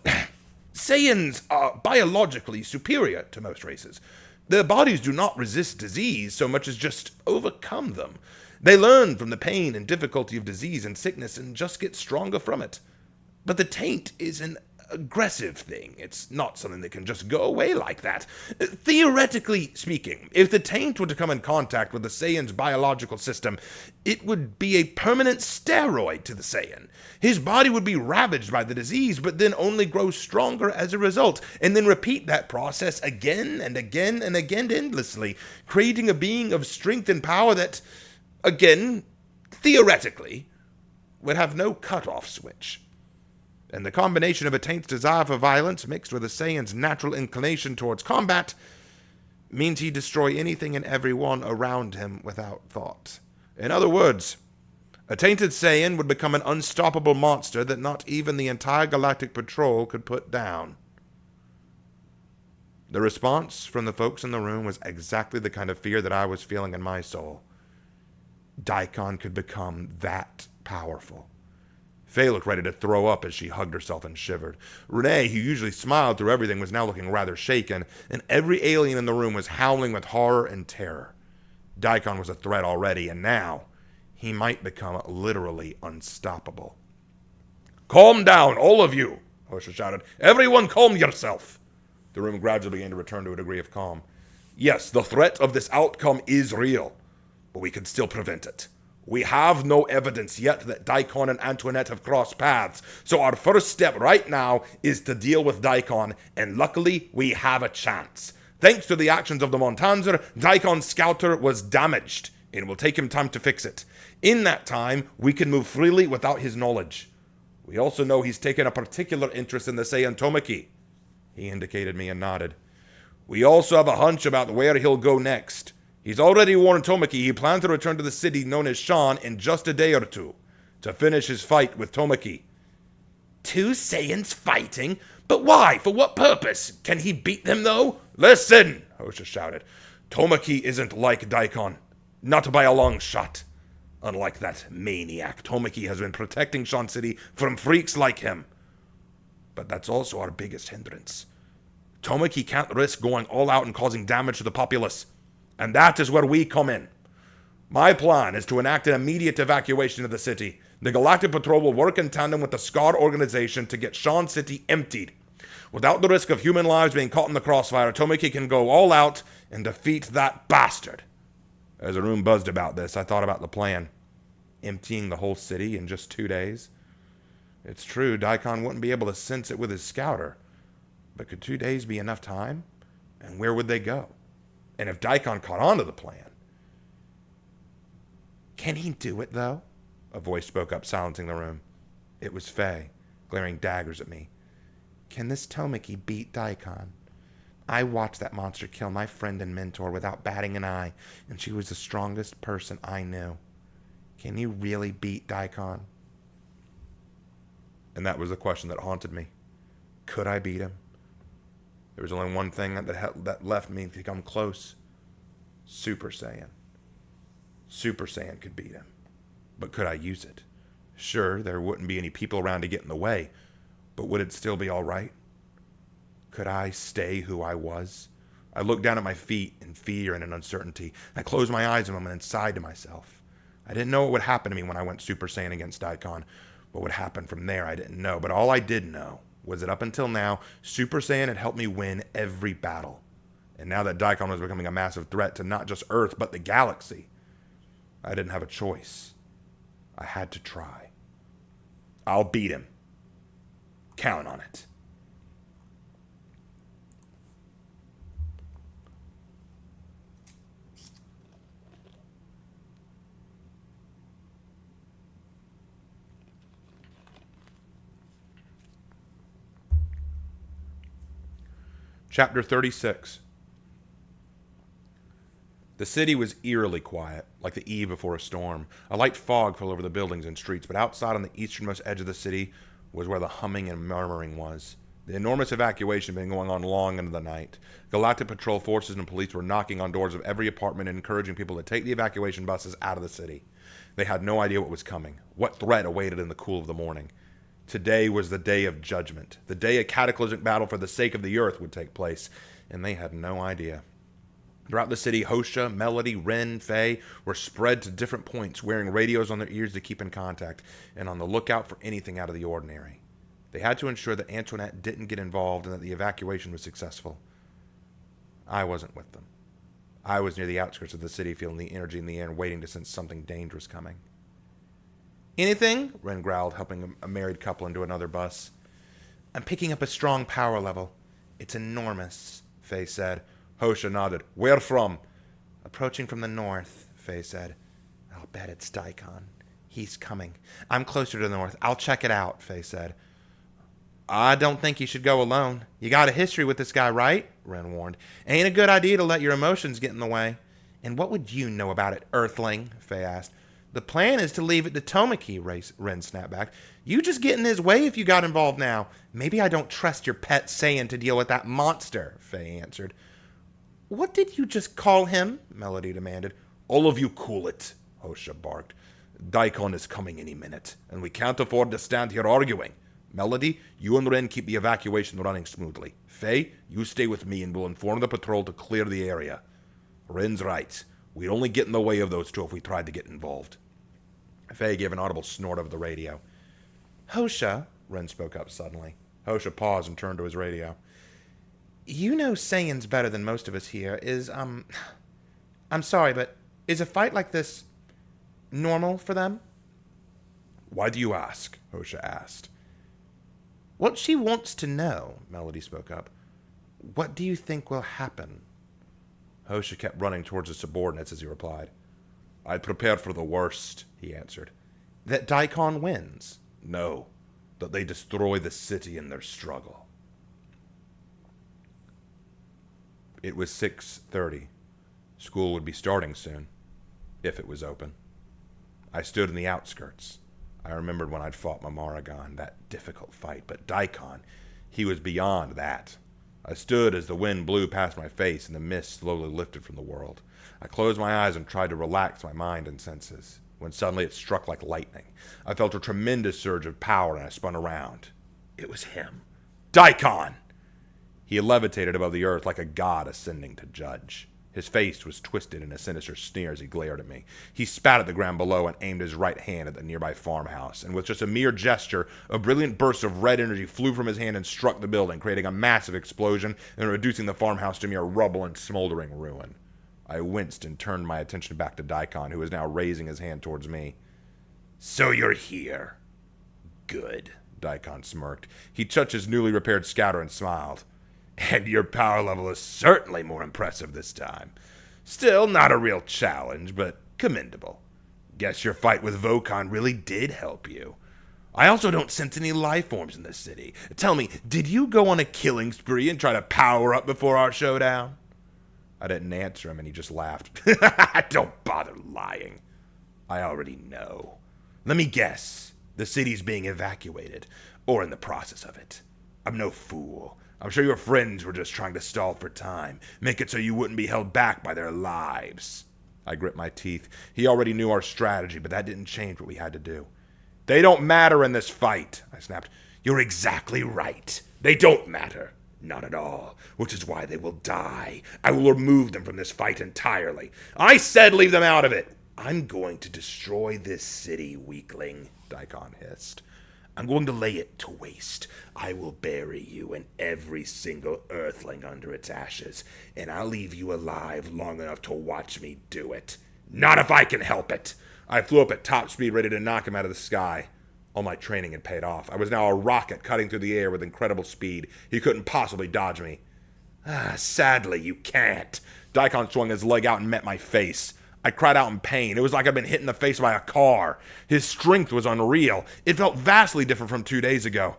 Saiyans are biologically superior to most races. Their bodies do not resist disease so much as just overcome them. They learn from the pain and difficulty of disease and sickness and just get stronger from it. But the taint is an aggressive thing. It's not something that can just go away like that. Theoretically speaking, if the taint were to come in contact with the Saiyan's biological system, it would be a permanent steroid to the Saiyan. His body would be ravaged by the disease, but then only grow stronger as a result, and then repeat that process again and again and again endlessly, creating a being of strength and power that, again, theoretically, would have no cutoff switch. And the combination of a taint's desire for violence mixed with a Saiyan's natural inclination towards combat means he'd destroy anything and everyone around him without thought. In other words, a tainted Saiyan would become an unstoppable monster that not even the entire Galactic Patrol could put down. The response from the folks in the room was exactly the kind of fear that I was feeling in my soul. Daikon could become that powerful. Faye looked ready to throw up as she hugged herself and shivered. Renee, who usually smiled through everything, was now looking rather shaken, and every alien in the room was howling with horror and terror. Daikon was a threat already, and now he might become literally unstoppable. Calm down, all of you, Hosha shouted. Everyone calm yourself. The room gradually began to return to a degree of calm. Yes, the threat of this outcome is real, but we can still prevent it. We have no evidence yet that Daikon and Antoinette have crossed paths, so our first step right now is to deal with Daikon, and luckily we have a chance. Thanks to the actions of the Montanzer, Daikon's scouter was damaged, and it will take him time to fix it. In that time, we can move freely without his knowledge. We also know he's taken a particular interest in the Saiyan Tomaki. He indicated me and nodded. We also have a hunch about where he'll go next. He's already warned Tomaki he plans to return to the city known as Shan in just a day or two to finish his fight with Tomaki. 2 Saiyans fighting? But why? For what purpose? Can he beat them, though? Listen, Hosha shouted. Tomaki isn't like Daikon. Not by a long shot. Unlike that maniac, Tomaki has been protecting Shan City from freaks like him. But that's also our biggest hindrance. Tomaki can't risk going all out and causing damage to the populace. And that is where we come in. My plan is to enact an immediate evacuation of the city. The Galactic Patrol will work in tandem with the SCAR organization to get Shan City emptied. Without the risk of human lives being caught in the crossfire, Tomaki can go all out and defeat that bastard. As the room buzzed about this, I thought about the plan. Emptying the whole city in just 2 days. It's true, Daikon wouldn't be able to sense it with his scouter. But could 2 days be enough time? And where would they go? And if Daikon caught on to the plan... Can he do it, though? A voice spoke up, silencing the room. It was Faye, glaring daggers at me. Can this Tomaki beat Daikon? I watched that monster kill my friend and mentor without batting an eye, and she was the strongest person I knew. Can he really beat Daikon? And that was the question that haunted me. Could I beat him? There was only one thing that left me to come close. Super Saiyan. Super Saiyan could beat him. But could I use it? Sure, there wouldn't be any people around to get in the way, but would it still be all right? Could I stay who I was? I looked down at my feet in fear and in uncertainty. I closed my eyes a moment and sighed to myself. I didn't know what would happen to me when I went Super Saiyan against Daikon. What would happen from there, I didn't know. But all I did know was that up until now, Super Saiyan had helped me win every battle. And now that Daikon was becoming a massive threat to not just Earth, but the galaxy, I didn't have a choice. I had to try. I'll beat him. Count on it. Chapter 36. The city was eerily quiet, like the eve before a storm. A light fog fell over the buildings and streets, but outside on the easternmost edge of the city was where the humming and murmuring was. The enormous evacuation had been going on long into the night. Galactic Patrol forces and police were knocking on doors of every apartment and encouraging people to take the evacuation buses out of the city. They had no idea what was coming, what threat awaited in the cool of the morning. Today was the day of judgment, the day a cataclysmic battle for the sake of the Earth would take place, and they had no idea. Throughout the city, Hosha, Melody, Ren, Faye were spread to different points, wearing radios on their ears to keep in contact, and on the lookout for anything out of the ordinary. They had to ensure that Antoinette didn't get involved and that the evacuation was successful. I wasn't with them. I was near the outskirts of the city, feeling the energy in the air and waiting to sense something dangerous coming. Anything? Ren growled, helping a married couple into another bus. I'm picking up a strong power level. It's enormous, Faye said. Hosha nodded. Where from? Approaching from the north, Faye said. I'll bet it's Daikon. He's coming. I'm closer to the north. I'll check it out, Faye said. I don't think you should go alone. You got a history with this guy, right? Ren warned. Ain't a good idea to let your emotions get in the way. And what would you know about it, Earthling? Faye asked. The plan is to leave it to Tomaki, Ren snapped back. You just get in his way if you got involved now. Maybe I don't trust your pet Saiyan to deal with that monster, Faye answered. What did you just call him? Melody demanded. All of you cool it, Hosha barked. Daikon is coming any minute, and we can't afford to stand here arguing. Melody, you and Ren keep the evacuation running smoothly. Faye, you stay with me and we'll inform the patrol to clear the area. Ren's right. We'd only get in the way of those two if we tried to get involved. Faye gave an audible snort over the radio. Hosha, Ren spoke up suddenly. Hosha paused and turned to his radio. You know Saiyans better than most of us here. I'm sorry, but is a fight like this normal for them? Why do you ask? Hosha asked. What she wants to know, Melody spoke up. What do you think will happen? Hosha kept running towards his subordinates as he replied. I prepared for the worst, he answered. That Daikon wins. No, that they destroy the city in their struggle. It was 6:30. School would be starting soon, if it was open. I stood in the outskirts. I remembered when I'd fought Mamaragon, that difficult fight, but Daikon, he was beyond that. I stood as the wind blew past my face and the mist slowly lifted from the world. I closed my eyes and tried to relax my mind and senses, when suddenly it struck like lightning. I felt a tremendous surge of power and I spun around. It was him. Daikon! He levitated above the earth like a god ascending to judge. His face was twisted in a sinister sneer as he glared at me. He spat at the ground below and aimed his right hand at the nearby farmhouse, and with just a mere gesture, a brilliant burst of red energy flew from his hand and struck the building, creating a massive explosion and reducing the farmhouse to mere rubble and smoldering ruin. I winced and turned my attention back to Daikon, who was now raising his hand towards me. So you're here. Good, Daikon smirked. He touched his newly repaired scouter and smiled. And your power level is certainly more impressive this time. Still not a real challenge, but commendable. Guess your fight with Vokon really did help you. I also don't sense any life forms in this city. Tell me, did you go on a killing spree and try to power up before our showdown? I didn't answer him, and he just laughed. Don't bother lying. I already know. Let me guess. The city's being evacuated, or in the process of it. I'm no fool. I'm sure your friends were just trying to stall for time, make it so you wouldn't be held back by their lives. I grit my teeth. He already knew our strategy, but that didn't change what we had to do. They don't matter in this fight, I snapped. You're exactly right. They don't matter. Not at all, which is why they will die. I will remove them from this fight entirely. I said leave them out of it. I'm going to destroy this city, weakling, Daikon hissed. I'm going to lay it to waste. I will bury you and every single earthling under its ashes, and I'll leave you alive long enough to watch me do it. Not if I can help it. I flew up at top speed, ready to knock him out of the sky. All my training had paid off. I was now a rocket cutting through the air with incredible speed. He couldn't possibly dodge me. Sadly, you can't. Daikon swung his leg out and met my face. I cried out in pain. It was like I'd been hit in the face by a car. His strength was unreal. It felt vastly different from 2 days ago.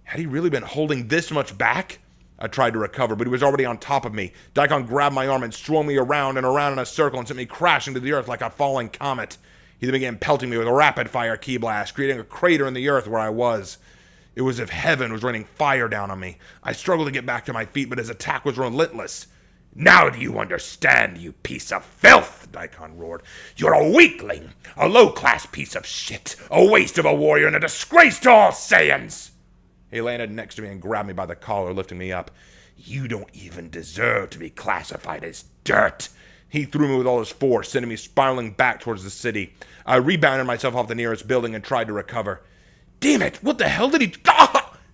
Had he really been holding this much back? I tried to recover, but he was already on top of me. Daikon grabbed my arm and swung me around and around in a circle and sent me crashing to the earth like a falling comet. He then began pelting me with a rapid-fire ki blast, creating a crater in the earth where I was. It was as if heaven was raining fire down on me. I struggled to get back to my feet, but his attack was relentless. Now do you understand, you piece of filth? Daikon roared. You're a weakling, a low-class piece of shit, a waste of a warrior, and a disgrace to all Saiyans! He landed next to me and grabbed me by the collar, lifting me up. You don't even deserve to be classified as dirt. He threw me with all his force, sending me spiraling back towards the city. I rebounded myself off the nearest building and tried to recover. Damn it! What the hell did he...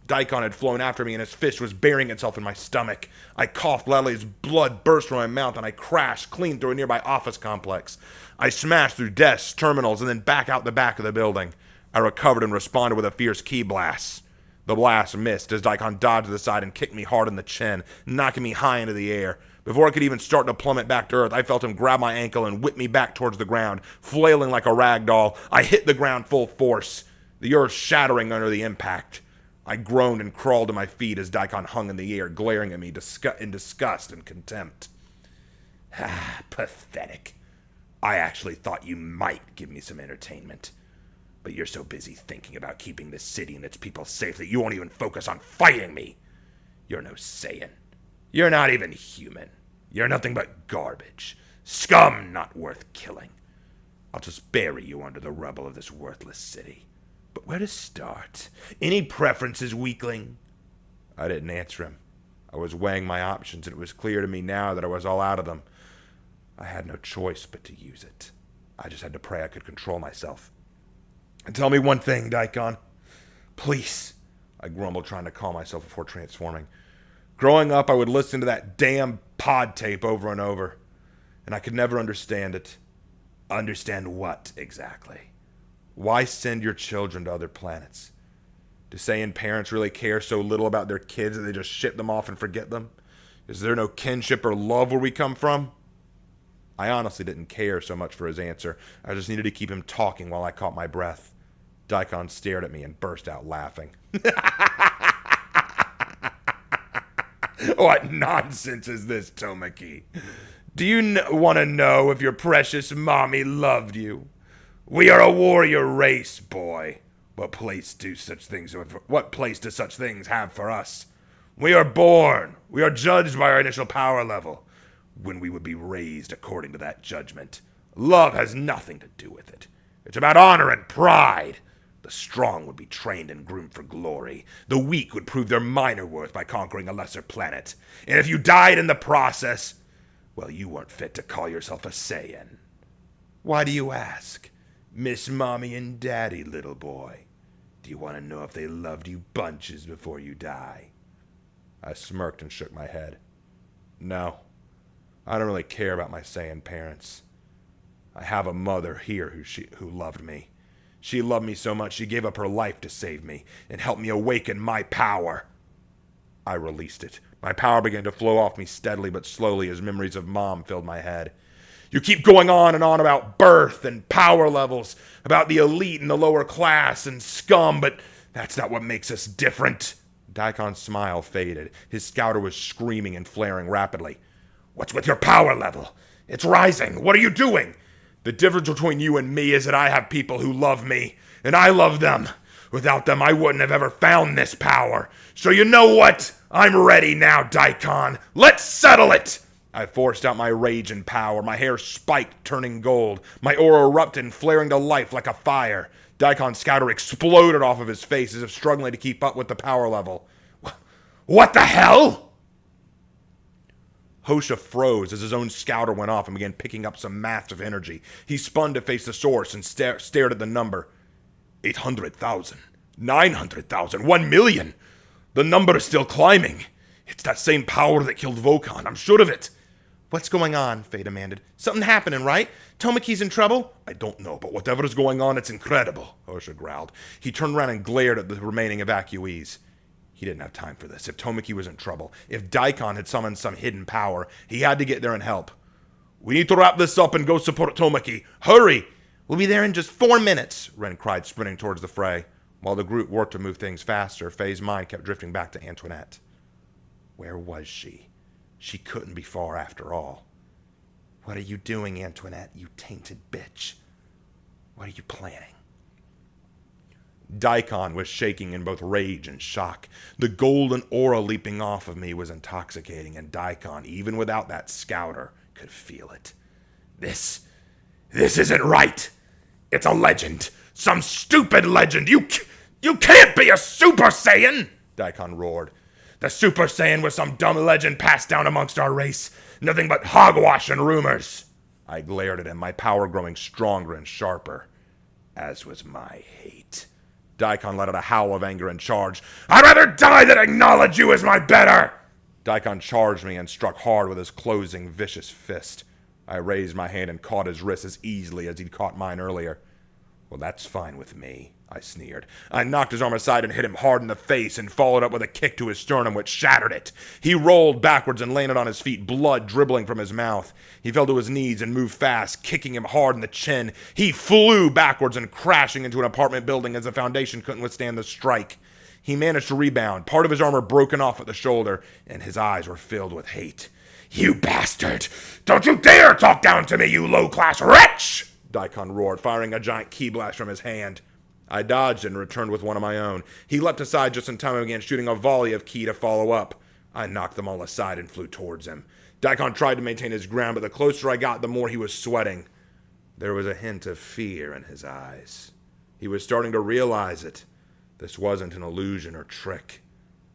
Daikon had flown after me, and his fist was burying itself in my stomach. I coughed loudly as blood burst from my mouth, and I crashed clean through a nearby office complex. I smashed through desks, terminals, and then back out the back of the building. I recovered and responded with a fierce ki blast. The blast missed as Daikon dodged to the side and kicked me hard in the chin, knocking me high into the air. Before I could even start to plummet back to earth, I felt him grab my ankle and whip me back towards the ground, flailing like a rag doll. I hit the ground full force, the earth shattering under the impact. I groaned and crawled to my feet as Daikon hung in the air, glaring at me in disgust and contempt. Pathetic. I actually thought you might give me some entertainment. But you're so busy thinking about keeping this city and its people safe that you won't even focus on fighting me. You're no Saiyan. You're not even human. You're nothing but garbage. Scum not worth killing. I'll just bury you under the rubble of this worthless city. But where to start? Any preferences, weakling? I didn't answer him. I was weighing my options, and it was clear to me now that I was all out of them. I had no choice but to use it. I just had to pray I could control myself. And tell me one thing, Daikon. Please, I grumbled, trying to calm myself before transforming. Growing up, I would listen to that damn pod tape over and over, and I could never understand it. Understand what exactly? Why send your children to other planets? Do Saiyan parents really care so little about their kids that they just ship them off and forget them? Is there no kinship or love where we come from? I honestly didn't care so much for his answer. I just needed to keep him talking while I caught my breath. Daikon stared at me and burst out laughing. What nonsense is this, Tomaki? Do you want to know if your precious mommy loved you? We are a warrior race, boy. What place do such things have for us? We are born. We are judged by our initial power level, when we would be raised according to that judgment. Love has nothing to do with it. It's about honor and pride. The strong would be trained and groomed for glory. The weak would prove their minor worth by conquering a lesser planet. And if you died in the process, well, you weren't fit to call yourself a Saiyan. Why do you ask? Miss Mommy and Daddy, little boy. Do you want to know if they loved you bunches before you die? I smirked and shook my head. No, I don't really care about my Saiyan parents. I have a mother here who loved me. She loved me so much she gave up her life to save me and help me awaken my power. I released it. My power began to flow off me steadily but slowly as memories of Mom filled my head. You keep going on and on about birth and power levels, about the elite and the lower class and scum, but that's not what makes us different. Daikon's smile faded. His scouter was screaming and flaring rapidly. What's with your power level? It's rising. What are you doing? The difference between you and me is that I have people who love me, and I love them. Without them, I wouldn't have ever found this power. So you know what? I'm ready now, Daikon. Let's settle it! I forced out my rage and power. My hair spiked, turning gold. My aura erupted and flaring to life like a fire. Daikon's scouter exploded off of his face as if struggling to keep up with the power level. What the hell? Hosha froze as his own scouter went off and began picking up some massive energy. He spun to face the source and stared at the number. 800,000. 900,000. 1 million. The number is still climbing. It's that same power that killed Vokan. I'm sure of it. What's going on? Faye demanded. Something happening, right? Tomaki's in trouble? I don't know, but whatever is going on, it's incredible, Hosha growled. He turned around and glared at the remaining evacuees. He didn't have time for this. If Tomaki was in trouble, if Daikon had summoned some hidden power, he had to get there and help. We need to wrap this up and go support Tomaki. Hurry! We'll be there in just 4 minutes, Ren cried, sprinting towards the fray. While the group worked to move things faster, Faye's mind kept drifting back to Antoinette. Where was she? She couldn't be far after all. What are you doing, Antoinette, you tainted bitch? What are you planning? Daikon was shaking in both rage and shock. The golden aura leaping off of me was intoxicating, and Daikon, even without that scouter, could feel it. This isn't right. It's a legend. Some stupid legend. You can't be a Super Saiyan, Daikon roared. The Super Saiyan was some dumb legend passed down amongst our race. Nothing but hogwash and rumors. I glared at him, my power growing stronger and sharper. As was my hate. Daikon let out a howl of anger and charged. I'd rather die than acknowledge you as my better! Daikon charged me and struck hard with his closing, vicious fist. I raised my hand and caught his wrist as easily as he'd caught mine earlier. Well, that's fine with me, I sneered. I knocked his arm aside and hit him hard in the face and followed up with a kick to his sternum which shattered it. He rolled backwards and landed on his feet, blood dribbling from his mouth. He fell to his knees and moved fast, kicking him hard in the chin. He flew backwards and crashing into an apartment building as the foundation couldn't withstand the strike. He managed to rebound, part of his armor broken off at the shoulder, and his eyes were filled with hate. You bastard! Don't you dare talk down to me, you low-class wretch! Daikon roared, firing a giant ki blast from his hand. I dodged and returned with one of my own. He leapt aside just in time and began shooting a volley of ki to follow up. I knocked them all aside and flew towards him. Daikon tried to maintain his ground, but the closer I got, the more he was sweating. There was a hint of fear in his eyes. He was starting to realize it. This wasn't an illusion or trick.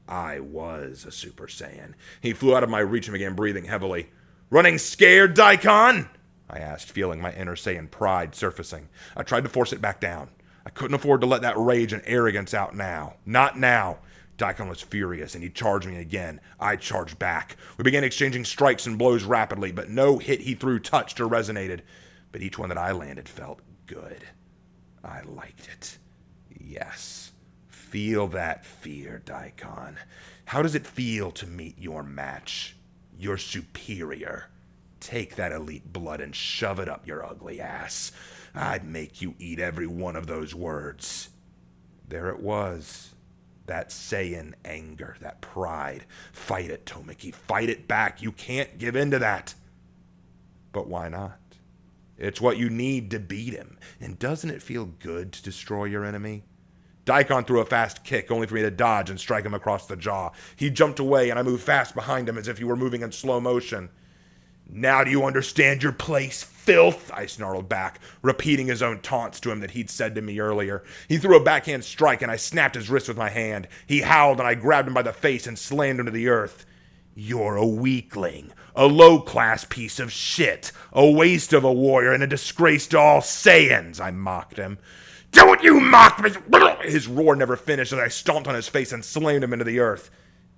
I was a Super Saiyan. He flew out of my reach and began breathing heavily. Running scared, Daikon? I asked, feeling my inner Saiyan pride surfacing. I tried to force it back down. I couldn't afford to let that rage and arrogance out now. Not now. Daikon was furious, and he charged me again. I charged back. We began exchanging strikes and blows rapidly, but no hit he threw touched or resonated. But each one that I landed felt good. I liked it. Yes. Feel that fear, Daikon. How does it feel to meet your match? Your superior? Take that elite blood and shove it up your ugly ass. I'd make you eat every one of those words. There it was. That Saiyan anger, that pride. Fight it, Tomaki. Fight it back. You can't give in to that. But why not? It's what you need to beat him. And doesn't it feel good to destroy your enemy? Daikon threw a fast kick, only for me to dodge and strike him across the jaw. He jumped away, and I moved fast behind him as if he were moving in slow motion. Now do you understand your place, filth? I snarled back, repeating his own taunts to him that he'd said to me earlier. He threw a backhand strike, and I snapped his wrist with my hand. He howled, and I grabbed him by the face and slammed him to the earth. You're a weakling, a low-class piece of shit, a waste of a warrior, and a disgrace to all Saiyans, I mocked him. Don't you mock me! His roar never finished as I stomped on his face and slammed him into the earth.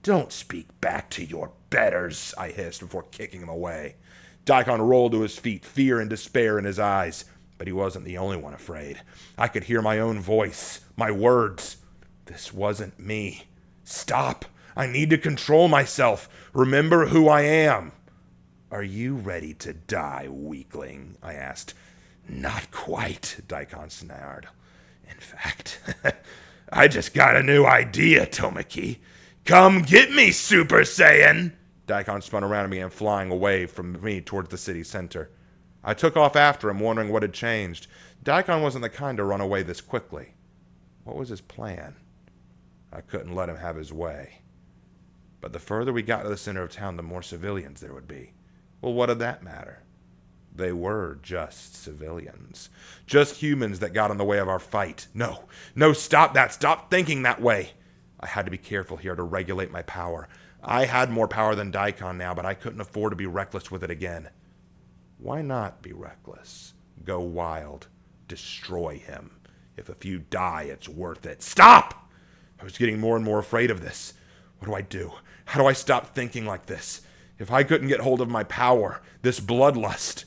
Don't speak back to your betters, I hissed before kicking him away. Daikon rolled to his feet, fear and despair in his eyes. But he wasn't the only one afraid. I could hear my own voice, my words. This wasn't me. Stop. I need to control myself. Remember who I am. Are you ready to die, weakling? I asked. Not quite, Daikon snarled. In fact, I just got a new idea, Tomaki. Come get me, Super Saiyan! Daikon spun around and began flying away from me towards the city center. I took off after him, wondering what had changed. Daikon wasn't the kind to run away this quickly. What was his plan? I couldn't let him have his way. But the further we got to the center of town, the more civilians there would be. Well, what did that matter? They were just civilians. Just humans that got in the way of our fight. No, stop that. Stop thinking that way. I had to be careful here to regulate my power. I had more power than Daikon now, but I couldn't afford to be reckless with it again. Why not be reckless? Go wild. Destroy him. If a few die, it's worth it. Stop! I was getting more and more afraid of this. What do I do? How do I stop thinking like this? If I couldn't get hold of my power, this bloodlust,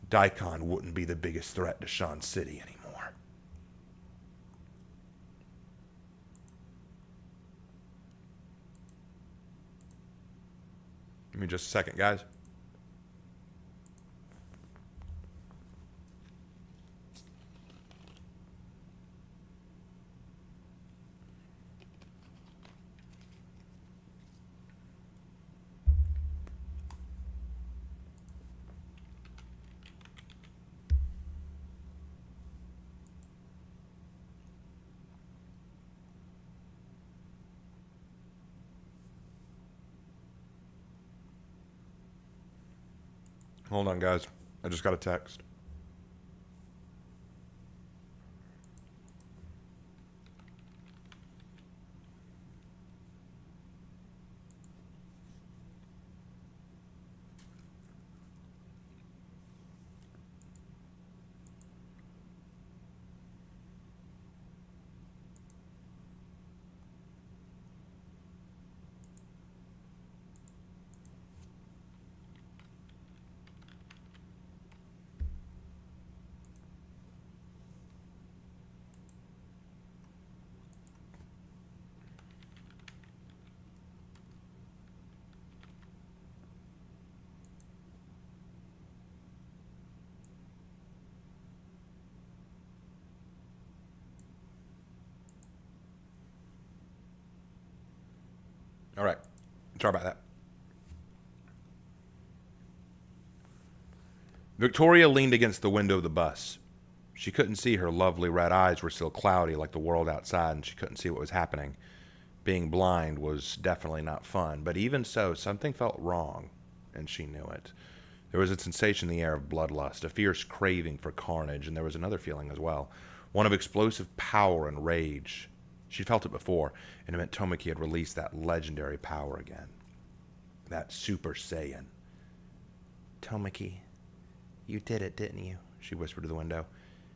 Daikon wouldn't be the biggest threat to Shan City anymore. Give me just a second, guys. Hold on, guys. I just got a text. All right. Sorry about that. Victoria leaned against the window of the bus. She couldn't see. Her lovely red eyes were still cloudy like the world outside, and she couldn't see what was happening. Being blind was definitely not fun, but even so, something felt wrong, and she knew it. There was a sensation in the air of bloodlust, a fierce craving for carnage, and there was another feeling as well, one of explosive power and rage. She'd felt it before, and it meant Tomaki had released that legendary power again. That Super Saiyan. Tomaki, you did it, didn't you? She whispered to the window.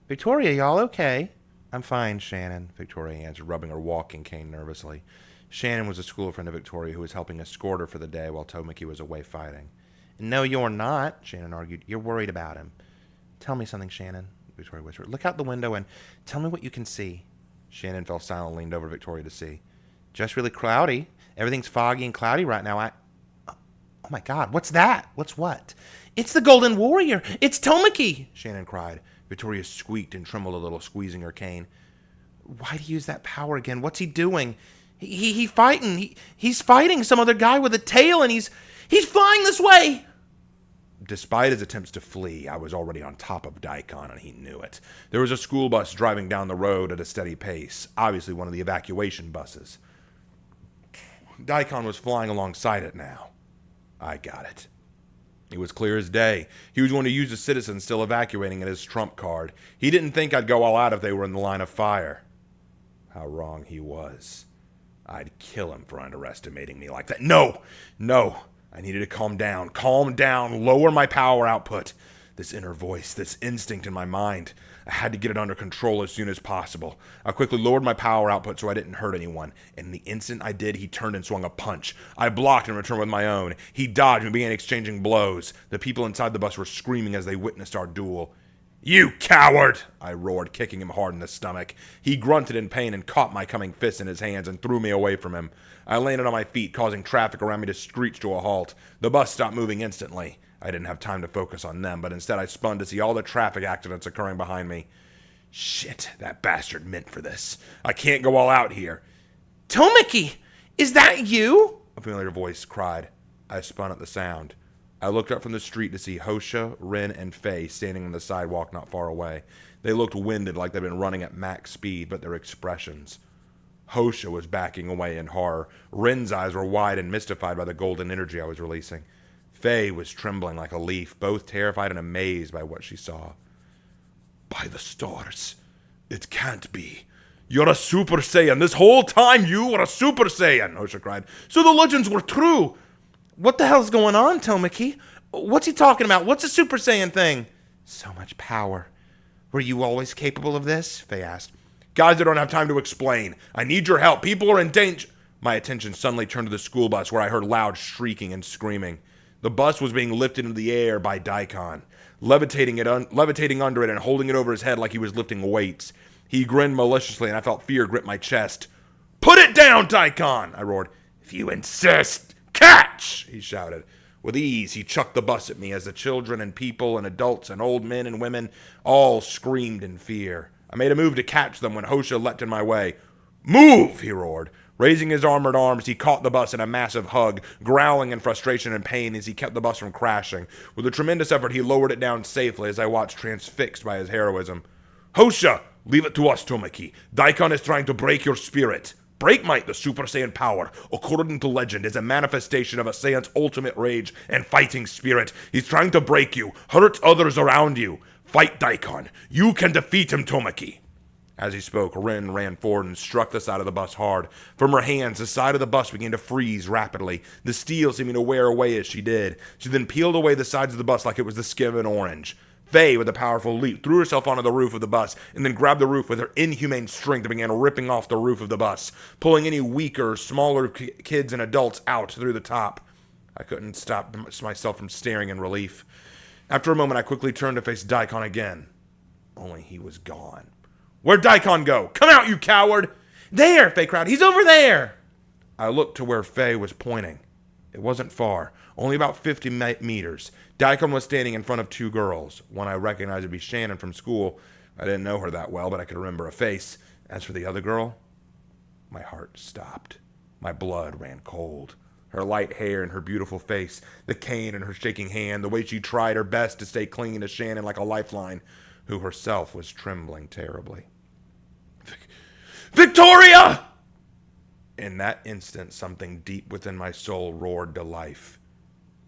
Victoria, y'all okay? I'm fine, Shannon, Victoria answered, rubbing her walking cane nervously. Shannon was a school friend of Victoria who was helping escort her for the day while Tomaki was away fighting. No, you're not, Shannon argued. You're worried about him. Tell me something, Shannon, Victoria whispered. Look out the window and tell me what you can see. Shannon fell silent and leaned over Victoria to see. Just really cloudy. Everything's foggy and cloudy right now. Oh my God, what's that? What's what? It's the Golden Warrior. It's Tomaki, Shannon cried. Victoria squeaked and trembled a little, squeezing her cane. Why do you use that power again? What's he doing? He's fighting. He's fighting some other guy with a tail, and he's flying this way. Despite his attempts to flee, I was already on top of Daikon, and he knew it. There was a school bus driving down the road at a steady pace, obviously one of the evacuation buses. Daikon was flying alongside it now. I got it. It was clear as day. He was going to use the citizens still evacuating as his trump card. He didn't think I'd go all out if they were in the line of fire. How wrong he was. I'd kill him for underestimating me like that. No! I needed to calm down, lower my power output. This inner voice, this instinct in my mind, I had to get it under control as soon as possible. I quickly lowered my power output so I didn't hurt anyone, and the instant I did, he turned and swung a punch. I blocked and returned with my own. He dodged and began exchanging blows. The people inside the bus were screaming as they witnessed our duel. You coward! I roared, kicking him hard in the stomach. He grunted in pain and caught my coming fist in his hands and threw me away from him. I landed on my feet, causing traffic around me to screech to a halt. The bus stopped moving instantly. I didn't have time to focus on them, but instead I spun to see all the traffic accidents occurring behind me. Shit, that bastard meant for this. I can't go all out here. Tomaki! Is that you? A familiar voice cried. I spun at the sound. I looked up from the street to see Hosha, Rin, and Faye standing on the sidewalk not far away. They looked winded like they'd been running at max speed, but their expressions. Hosha was backing away in horror. Rin's eyes were wide and mystified by the golden energy I was releasing. Faye was trembling like a leaf, both terrified and amazed by what she saw. By the stars, it can't be. You're a Super Saiyan. This whole time you were a Super Saiyan, Hosha cried. So the legends were true. What the hell's going on, Tomaki? What's he talking about? What's a Super Saiyan thing? So much power. Were you always capable of this? Faye asked. Guys, I don't have time to explain. I need your help. People are in danger. My attention suddenly turned to the school bus where I heard loud shrieking and screaming. The bus was being lifted into the air by Daikon, levitating under it and holding it over his head like he was lifting weights. He grinned maliciously and I felt fear grip my chest. Put it down, Daikon, I roared. If you insist. Catch! He shouted. With ease, he chucked the bus at me as the children and people and adults and old men and women all screamed in fear. I made a move to catch them when Hosha leapt in my way. Move! He roared. Raising his armored arms, he caught the bus in a massive hug, growling in frustration and pain as he kept the bus from crashing. With a tremendous effort, he lowered it down safely as I watched, transfixed by his heroism. Hosha! Leave it to us, Tomaki. Daikon is trying to break your spirit. Break Might, the Super Saiyan power, according to legend, is a manifestation of a Saiyan's ultimate rage and fighting spirit. He's trying to break you, hurt others around you. Fight Daikon. You can defeat him, Tomaki. As he spoke, Rin ran forward and struck the side of the bus hard. From her hands, the side of the bus began to freeze rapidly, the steel seeming to wear away as she did. She then peeled away the sides of the bus like it was the skin of an orange. Faye, with a powerful leap, threw herself onto the roof of the bus and then grabbed the roof with her inhumane strength and began ripping off the roof of the bus, pulling any weaker, smaller kids and adults out through the top. I couldn't stop myself from staring in relief. After a moment, I quickly turned to face Daikon again. Only he was gone. Where'd Daikon go? Come out, you coward! There, Faye cried. He's over there! I looked to where Faye was pointing. It wasn't far, only about 50 meters. Daikon was standing in front of two girls. One I recognized to be Shannon from school. I didn't know her that well, but I could remember a face. As for the other girl, my heart stopped. My blood ran cold. Her light hair and her beautiful face, the cane in her shaking hand, the way she tried her best to stay clinging to Shannon like a lifeline, who herself was trembling terribly. Victoria! In that instant, something deep within my soul roared to life,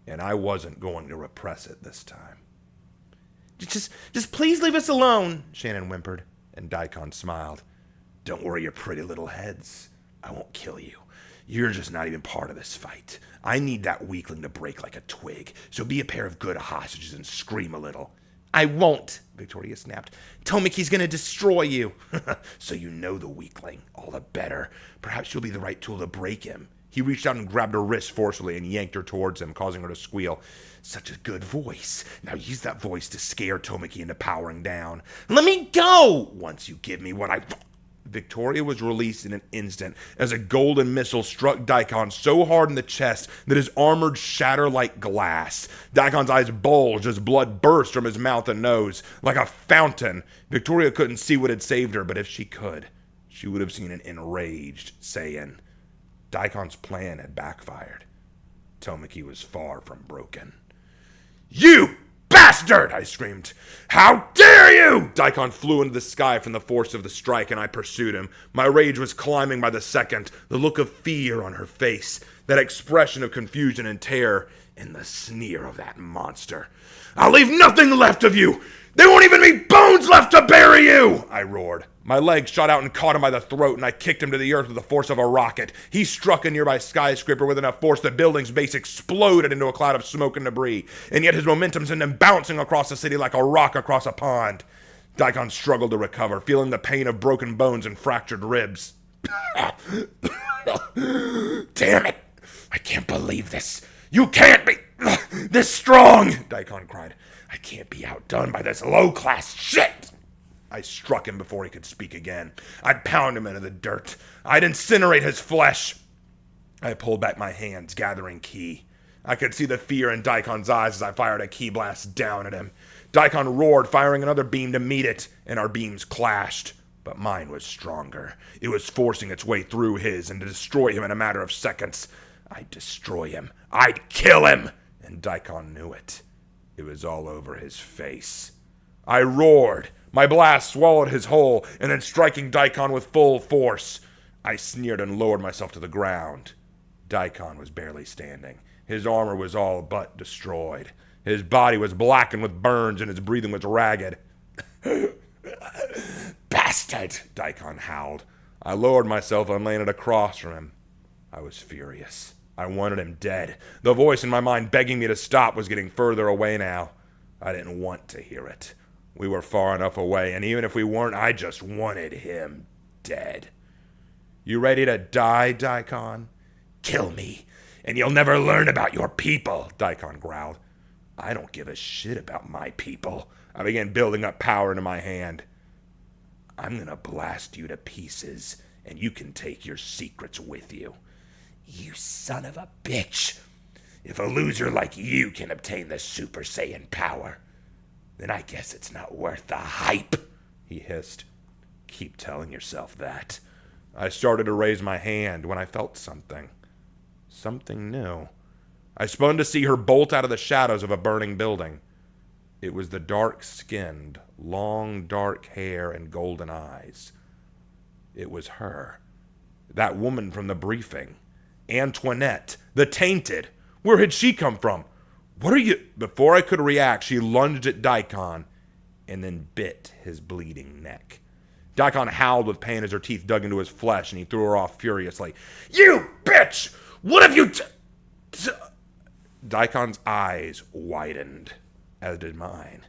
and I wasn't going to repress it this time. Just please leave us alone, Shannon whimpered, and Daikon smiled. Don't worry your pretty little heads. I won't kill you. You're just not even part of this fight. I need that weakling to break like a twig, so be a pair of good hostages and scream a little. I won't, Victoria snapped. Tomaki's gonna destroy you. So you know the weakling. All the better. Perhaps you'll be the right tool to break him. He reached out and grabbed her wrist forcefully and yanked her towards him, causing her to squeal. Such a good voice. Now use that voice to scare Tomaki into powering down. Let me go! Once you give me what I... Victoria was released in an instant as a golden missile struck Daikon so hard in the chest that his armor shattered like glass. Daikon's eyes bulged as blood burst from his mouth and nose like a fountain. Victoria couldn't see what had saved her, but if she could, she would have seen an enraged Saiyan. Daikon's plan had backfired. Tomaki was far from broken. You bastard! I screamed. How dare you! Daikon flew into the sky from the force of the strike, and I pursued him. My rage was climbing by the second, the look of fear on her face, that expression of confusion and terror, and the sneer of that monster. I'll leave nothing left of you! There won't even be bones left to bury you! I roared. My leg shot out and caught him by the throat, and I kicked him to the earth with the force of a rocket. He struck a nearby skyscraper with enough force the building's base exploded into a cloud of smoke and debris, and yet his momentum sent him bouncing across the city like a rock across a pond. Daikon struggled to recover, feeling the pain of broken bones and fractured ribs. Damn it! I can't believe this. You can't be this strong! Daikon cried. I can't be outdone by this low-class shit! I struck him before he could speak again. I'd pound him into the dirt. I'd incinerate his flesh. I pulled back my hands, gathering ki. I could see the fear in Daikon's eyes as I fired a ki blast down at him. Daikon roared, firing another beam to meet it, and our beams clashed. But mine was stronger. It was forcing its way through his and to destroy him in a matter of seconds. I'd destroy him. I'd kill him! And Daikon knew it. It was all over his face. I roared. My blast swallowed his whole, and then striking Daikon with full force. I sneered and lowered myself to the ground. Daikon was barely standing. His armor was all but destroyed. His body was blackened with burns, and his breathing was ragged. Bastard! Daikon howled. I lowered myself and landed across from him. I was furious. I wanted him dead. The voice in my mind begging me to stop was getting further away now. I didn't want to hear it. We were far enough away, and even if we weren't, I just wanted him dead. You ready to die, Daikon? Kill me, and you'll never learn about your people, Daikon growled. I don't give a shit about my people. I began building up power into my hand. I'm gonna blast you to pieces, and you can take your secrets with you. You son of a bitch. If a loser like you can obtain the Super Saiyan power, then I guess it's not worth the hype, he hissed. Keep telling yourself that. I started to raise my hand when I felt something. Something new. I spun to see her bolt out of the shadows of a burning building. It was the dark-skinned, long dark hair and golden eyes. It was her. That woman from the briefing. Antoinette, the tainted. Where had she come from? What are you... Before I could react, she lunged at Daikon and then bit his bleeding neck. Daikon howled with pain as her teeth dug into his flesh, and he threw her off furiously. You bitch! What have you... Daikon's eyes widened, as did mine.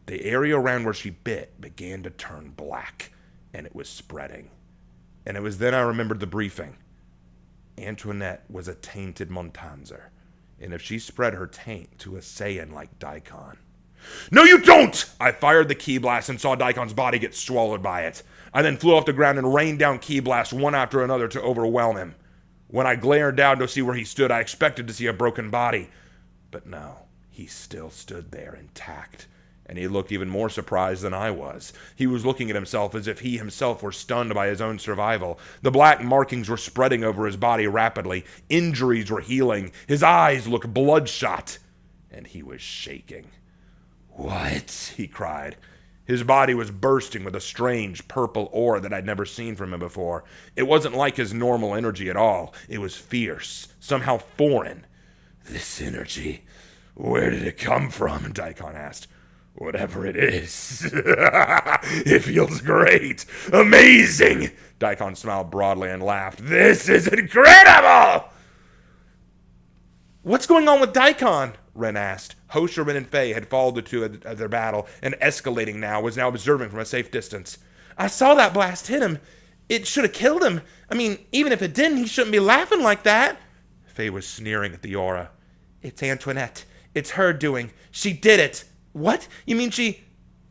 The area around where she bit began to turn black, and it was spreading. And it was then I remembered the briefing. Antoinette was a tainted Montanzer, and if she spread her taint to a Saiyan like Daikon... No, you don't! I fired the ki blast and saw Daikon's body get swallowed by it. I then flew off the ground and rained down ki blasts one after another to overwhelm him. When I glared down to see where he stood, I expected to see a broken body. But no, he still stood there intact, and he looked even more surprised than I was. He was looking at himself as if he himself were stunned by his own survival. The black markings were spreading over his body rapidly. Injuries were healing. His eyes looked bloodshot, and he was shaking. What? He cried. His body was bursting with a strange purple aura that I'd never seen from him before. It wasn't like his normal energy at all. It was fierce, somehow foreign. This energy, where did it come from? Daikon asked. Whatever it is. It feels great. Amazing. Daikon smiled broadly and laughed. This is incredible! What's going on with Daikon? Ren asked. Hosha, Ren, and Faye had followed the two at their battle, and escalating now was now observing from a safe distance. I saw that blast hit him. It should have killed him. I mean, even if it didn't, he shouldn't be laughing like that. Faye was sneering at the aura. It's Antoinette. It's her doing. She did it. What? You mean she...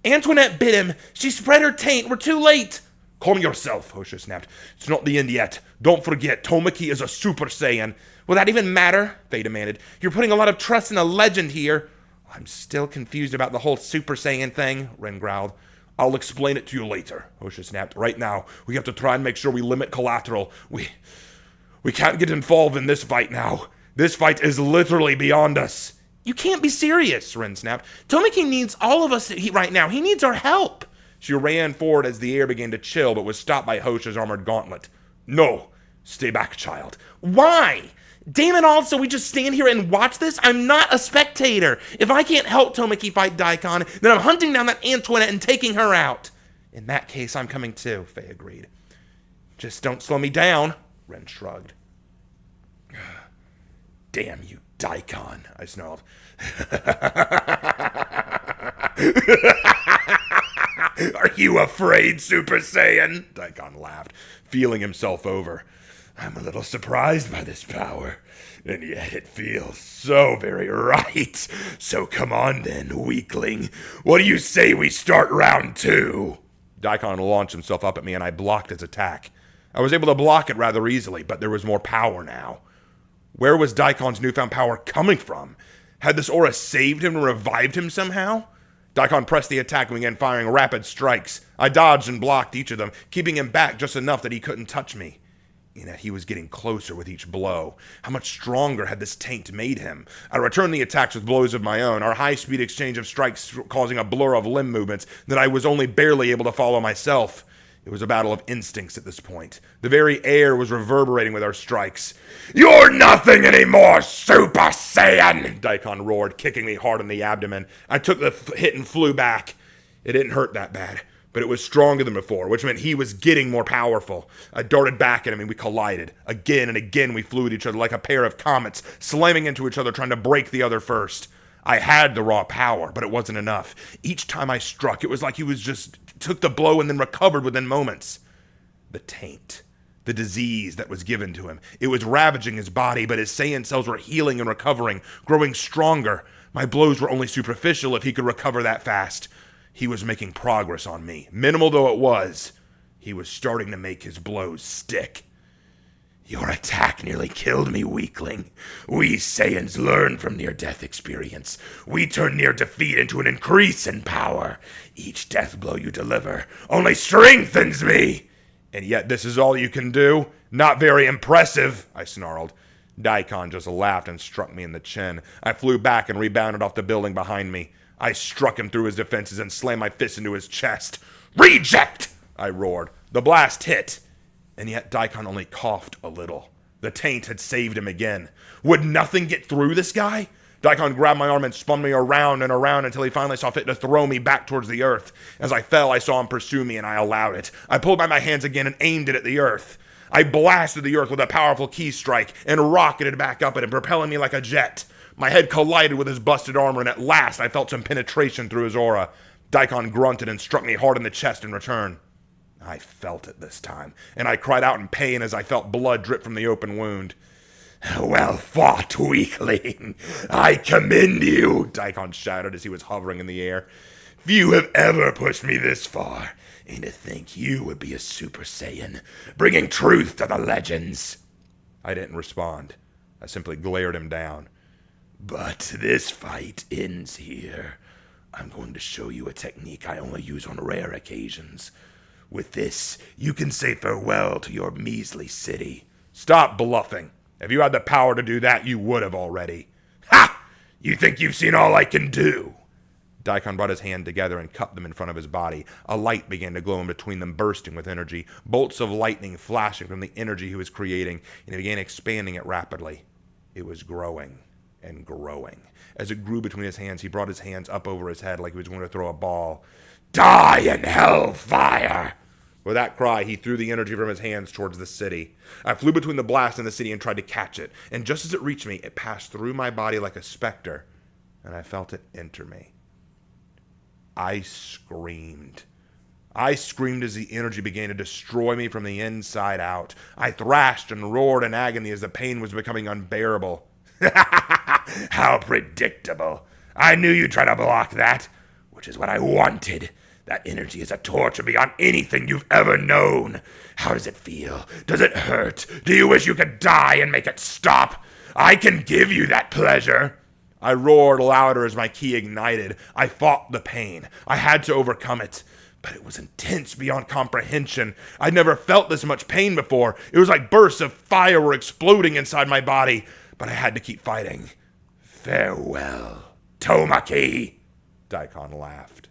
Antoinette bit him. She spread her taint. We're too late. Calm yourself, Hosha snapped. It's not the end yet. Don't forget, Tomaki is a Super Saiyan. Will that even matter? Faye demanded. You're putting a lot of trust in a legend here. I'm still confused about the whole Super Saiyan thing, Ren growled. I'll explain it to you later, Hosha snapped. Right now, we have to try and make sure we limit collateral. We can't get involved in this fight now. This fight is literally beyond us. You can't be serious, Ren snapped. Tomaki needs all of us right now. He needs our help. She ran forward as the air began to chill, but was stopped by Hosha's armored gauntlet. No, stay back, child. Why? Damn it all, so we just stand here and watch this? I'm not a spectator. If I can't help Tomaki fight Daikon, then I'm hunting down that Antoinette and taking her out. In that case, I'm coming too, Faye agreed. Just don't slow me down, Ren shrugged. Damn you, Daikon, I snarled. Are you afraid, Super Saiyan? Daikon laughed, feeling himself over. I'm a little surprised by this power, and yet it feels so very right. So come on then, weakling. What do you say we start round 2? Daikon launched himself up at me, and I blocked his attack. I was able to block it rather easily, but there was more power now. Where was Daikon's newfound power coming from? Had this aura saved him and revived him somehow? Daikon pressed the attack and began firing rapid strikes. I dodged and blocked each of them, keeping him back just enough that he couldn't touch me. And yet he was getting closer with each blow. How much stronger had this taint made him? I returned the attacks with blows of my own, our high-speed exchange of strikes causing a blur of limb movements that I was only barely able to follow myself. It was a battle of instincts at this point. The very air was reverberating with our strikes. You're nothing anymore, Super Saiyan! Daikon roared, kicking me hard in the abdomen. I took the hit and flew back. It didn't hurt that bad, but it was stronger than before, which meant he was getting more powerful. I darted back at him and we collided. Again and again we flew at each other like a pair of comets, slamming into each other trying to break the other first. I had the raw power, but it wasn't enough. Each time I struck, it was like he was just took the blow and then recovered within moments. The taint, the disease that was given to him. It was ravaging his body, but his Saiyan cells were healing and recovering, growing stronger. My blows were only superficial if he could recover that fast. He was making progress on me, minimal though it was. He was starting to make his blows stick. Your attack nearly killed me, weakling. We Saiyans learn from near-death experience. We turn near defeat into an increase in power. Each death blow you deliver only strengthens me. And yet this is all you can do? Not very impressive, I snarled. Daikon just laughed and struck me in the chin. I flew back and rebounded off the building behind me. I struck him through his defenses and slammed my fist into his chest. Reject! I roared. The blast hit. And yet Daikon only coughed a little. The taint had saved him again. Would nothing get through this guy? Daikon grabbed my arm and spun me around and around until he finally saw fit to throw me back towards the earth. As I fell, I saw him pursue me and I allowed it. I pulled by my hands again and aimed it at the earth. I blasted the earth with a powerful key strike and rocketed back up at him, propelling me like a jet. My head collided with his busted armor and at last I felt some penetration through his aura. Daikon grunted and struck me hard in the chest in return. I felt it this time, and I cried out in pain as I felt blood drip from the open wound. Well fought, weakling. I commend you, Daikon shouted as he was hovering in the air. Few have ever pushed me this far, and to think you would be a Super Saiyan, bringing truth to the legends. I didn't respond. I simply glared him down. But this fight ends here. I'm going to show you a technique I only use on rare occasions. With this, you can say farewell to your measly city. Stop bluffing. If you had the power to do that, you would have already. Ha! You think you've seen all I can do? Daikon brought his hand together and cupped them in front of his body. A light began to glow in between them, bursting with energy. Bolts of lightning flashing from the energy he was creating, and he began expanding it rapidly. It was growing and growing. As it grew between his hands, he brought his hands up over his head like he was going to throw a ball. Die in hellfire! With that cry, he threw the energy from his hands towards the city. I flew between the blast and the city and tried to catch it, and just as it reached me, it passed through my body like a specter, and I felt it enter me. I screamed. I screamed as the energy began to destroy me from the inside out. I thrashed and roared in agony as the pain was becoming unbearable. How predictable. I knew you'd try to block that, which is what I wanted. That energy is a torture beyond anything you've ever known. How does it feel? Does it hurt? Do you wish you could die and make it stop? I can give you that pleasure. I roared louder as my ki ignited. I fought the pain. I had to overcome it. But it was intense beyond comprehension. I'd never felt this much pain before. It was like bursts of fire were exploding inside my body. But I had to keep fighting. Farewell, Tomaki, Daikon laughed.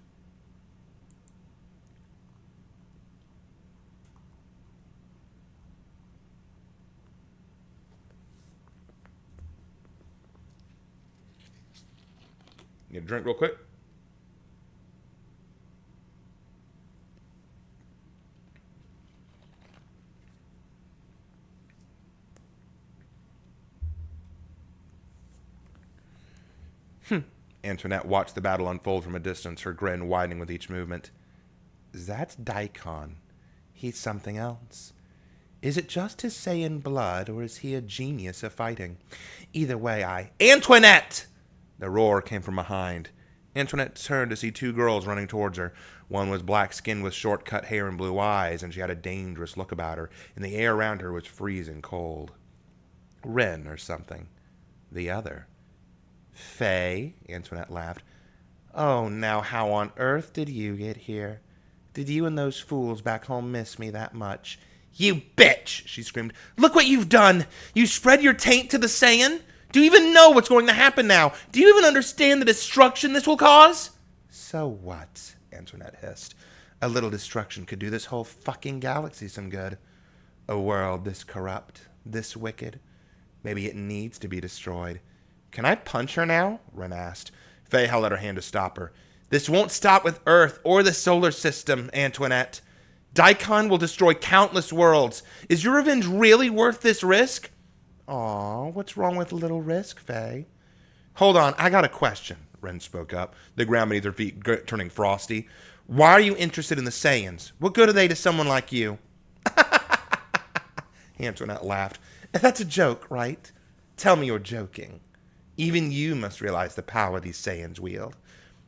Need a drink real quick? Antoinette watched the battle unfold from a distance, her grin widening with each movement. That's Daikon. He's something else. Is it just his Saiyan blood, or is he a genius of fighting? Either way, Antoinette! The roar came from behind. Antoinette turned to see two girls running towards her. One was black-skinned with short-cut hair and blue eyes, and she had a dangerous look about her, and the air around her was freezing cold. Ren, or something. The other. Faye, Antoinette laughed. Oh, now how on earth did you get here? Did you and those fools back home miss me that much? You bitch, she screamed. Look what you've done. You spread your taint to the Saiyan? Do you even know what's going to happen now? Do you even understand the destruction this will cause? So what? Antoinette hissed. A little destruction could do this whole fucking galaxy some good. A world this corrupt, this wicked. Maybe it needs to be destroyed. Can I punch her now? Ren asked. Faye held out her hand to stop her. This won't stop with Earth or the solar system, Antoinette. Daikon will destroy countless worlds. Is your revenge really worth this risk? Aw, what's wrong with a little risk, Faye? Hold on, I got a question, Ren spoke up, the ground beneath her feet turning frosty. Why are you interested in the Saiyans? What good are they to someone like you? Antoinette laughed. That's a joke, right? Tell me you're joking. Even you must realize the power these Saiyans wield.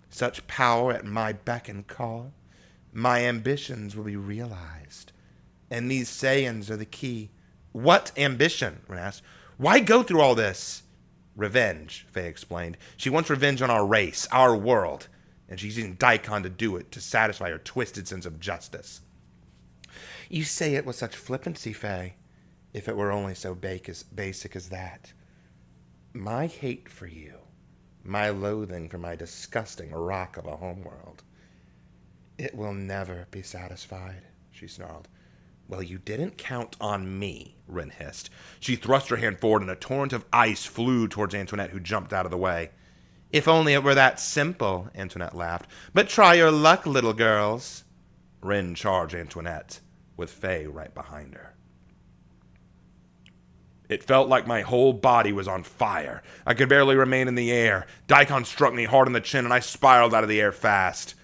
Such power at my beck and call. My ambitions will be realized. And these Saiyans are the key. What ambition? Ren asked. Why go through all this? Revenge, Faye explained. She wants revenge on our race, our world. And she's using Daikon to do it, to satisfy her twisted sense of justice. You say it with such flippancy, Faye. If it were only so basic as that. My hate for you, my loathing for my disgusting rock of a homeworld, it will never be satisfied, she snarled. Well, you didn't count on me, Ren hissed. She thrust her hand forward and a torrent of ice flew towards Antoinette, who jumped out of the way. If only it were that simple, Antoinette laughed. But try your luck, little girls. Ren charged Antoinette, with Faye right behind her. It felt like my whole body was on fire. I could barely remain in the air. Daikon struck me hard on the chin, and I spiraled out of the air fast.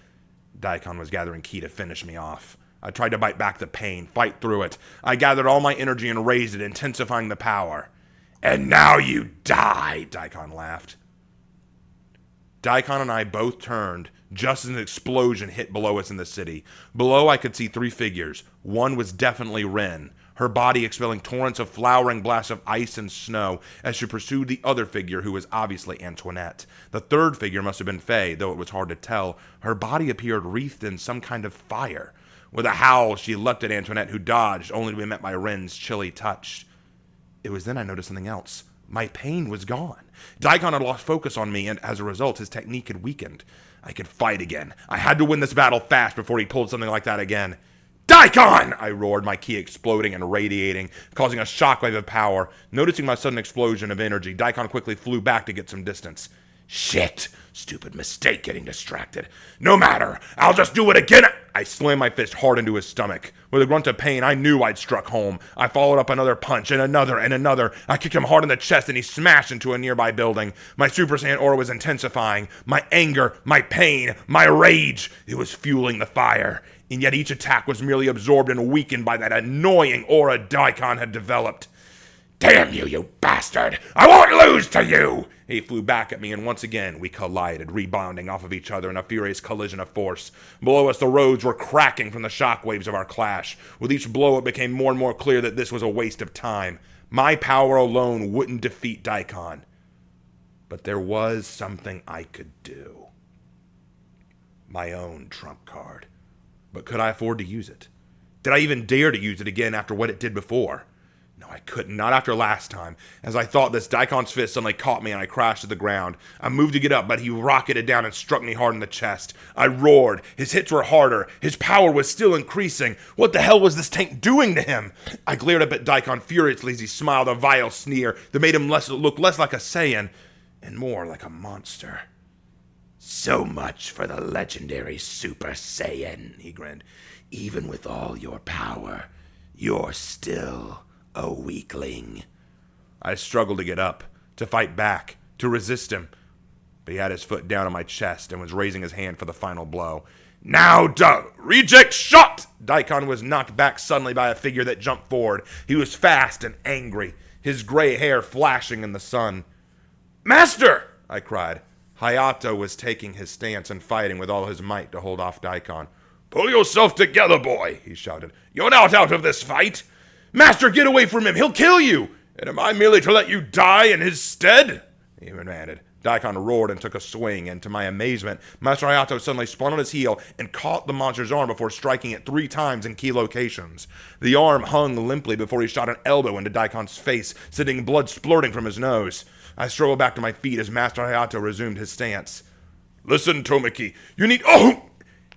Daikon was gathering ki to finish me off. I tried to bite back the pain, fight through it. I gathered all my energy and raised it, intensifying the power. And now you die, Daikon laughed. Daikon and I both turned, just as an explosion hit below us in the city. Below, I could see three figures. One was definitely Ren, her body expelling torrents of flowering blasts of ice and snow as she pursued the other figure, who was obviously Antoinette. The third figure must have been Faye, though it was hard to tell. Her body appeared wreathed in some kind of fire. With a howl, she leapt at Antoinette, who dodged, only to be met by Ren's chilly touch. It was then I noticed something else. My pain was gone. Daikon had lost focus on me, and as a result, his technique had weakened. I could fight again. I had to win this battle fast before he pulled something like that again. Daikon! I roared, my ki exploding and radiating, causing a shockwave of power. Noticing my sudden explosion of energy, Daikon quickly flew back to get some distance. Shit! Stupid mistake getting distracted. No matter, I'll just do it again! I slammed my fist hard into his stomach. With a grunt of pain, I knew I'd struck home. I followed up another punch, and another, and another. I kicked him hard in the chest, and he smashed into a nearby building. My Super Saiyan aura was intensifying. My anger, my pain, my rage, it was fueling the fire. And yet each attack was merely absorbed and weakened by that annoying aura Daikon had developed. Damn you, you bastard! I won't lose to you! He flew back at me, and once again we collided, rebounding off of each other in a furious collision of force. Below us, the roads were cracking from the shockwaves of our clash. With each blow, it became more and more clear that this was a waste of time. My power alone wouldn't defeat Daikon. But there was something I could do. My own trump card. But could I afford to use it? Did I even dare to use it again after what it did before? No, I couldn't. Not after last time. As I thought this, Daikon's fist suddenly caught me and I crashed to the ground. I moved to get up, but he rocketed down and struck me hard in the chest. I roared. His hits were harder. His power was still increasing. What the hell was this tank doing to him? I glared up at Daikon furiously as he smiled a vile sneer that made him look less like a Saiyan and more like a monster. So much for the legendary Super Saiyan, he grinned. Even with all your power, you're still a weakling. I struggled to get up, to fight back, to resist him. But he had his foot down on my chest and was raising his hand for the final blow. Now, reject shot! Daikon was knocked back suddenly by a figure that jumped forward. He was fast and angry, his gray hair flashing in the sun. Master! I cried. Hayato was taking his stance and fighting with all his might to hold off Daikon. Pull yourself together, boy, he shouted. You're not out of this fight. Master, get away from him! He'll kill you! And am I merely to let you die in his stead? He demanded. Daikon roared and took a swing, and to my amazement, Master Hayato suddenly spun on his heel and caught the monster's arm before striking it 3 times in key locations. The arm hung limply before he shot an elbow into Daikon's face, sending blood splurting from his nose. I struggled back to my feet as Master Hayato resumed his stance. Listen, Tomaki, you need— Oh!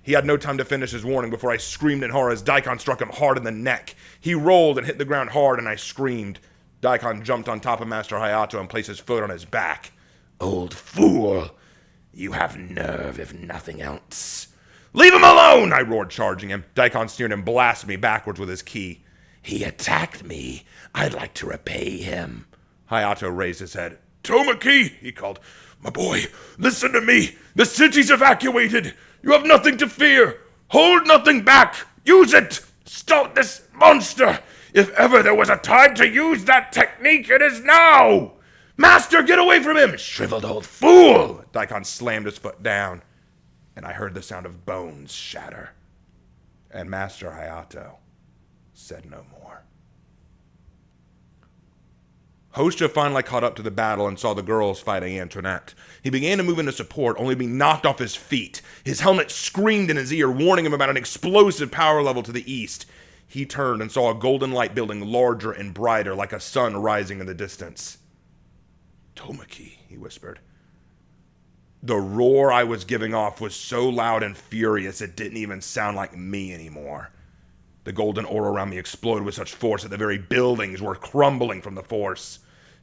He had no time to finish his warning before I screamed in horror as Daikon struck him hard in the neck. He rolled and hit the ground hard, and I screamed. Daikon jumped on top of Master Hayato and placed his foot on his back. Old fool! You have nerve, if nothing else. Leave him alone! I roared, charging him. Daikon sneered and blasted me backwards with his ki. He attacked me. I'd like to repay him. Hayato raised his head. Tomaki, he called. My boy, listen to me. The city's evacuated. You have nothing to fear. Hold nothing back. Use it. Stop this monster. If ever there was a time to use that technique, it is now. Master, get away from him. Shriveled old fool. Daikon slammed his foot down, and I heard the sound of bones shatter. And Master Hayato said no more. Hostia finally caught up to the battle and saw the girls fighting Antoinette. He began to move into support, only being knocked off his feet. His helmet screamed in his ear, warning him about an explosive power level to the east. He turned and saw a golden light building larger and brighter, like a sun rising in the distance. Tomaki, he whispered. The roar I was giving off was so loud and furious it didn't even sound like me anymore. The golden aura around me exploded with such force that the very buildings were crumbling from the force.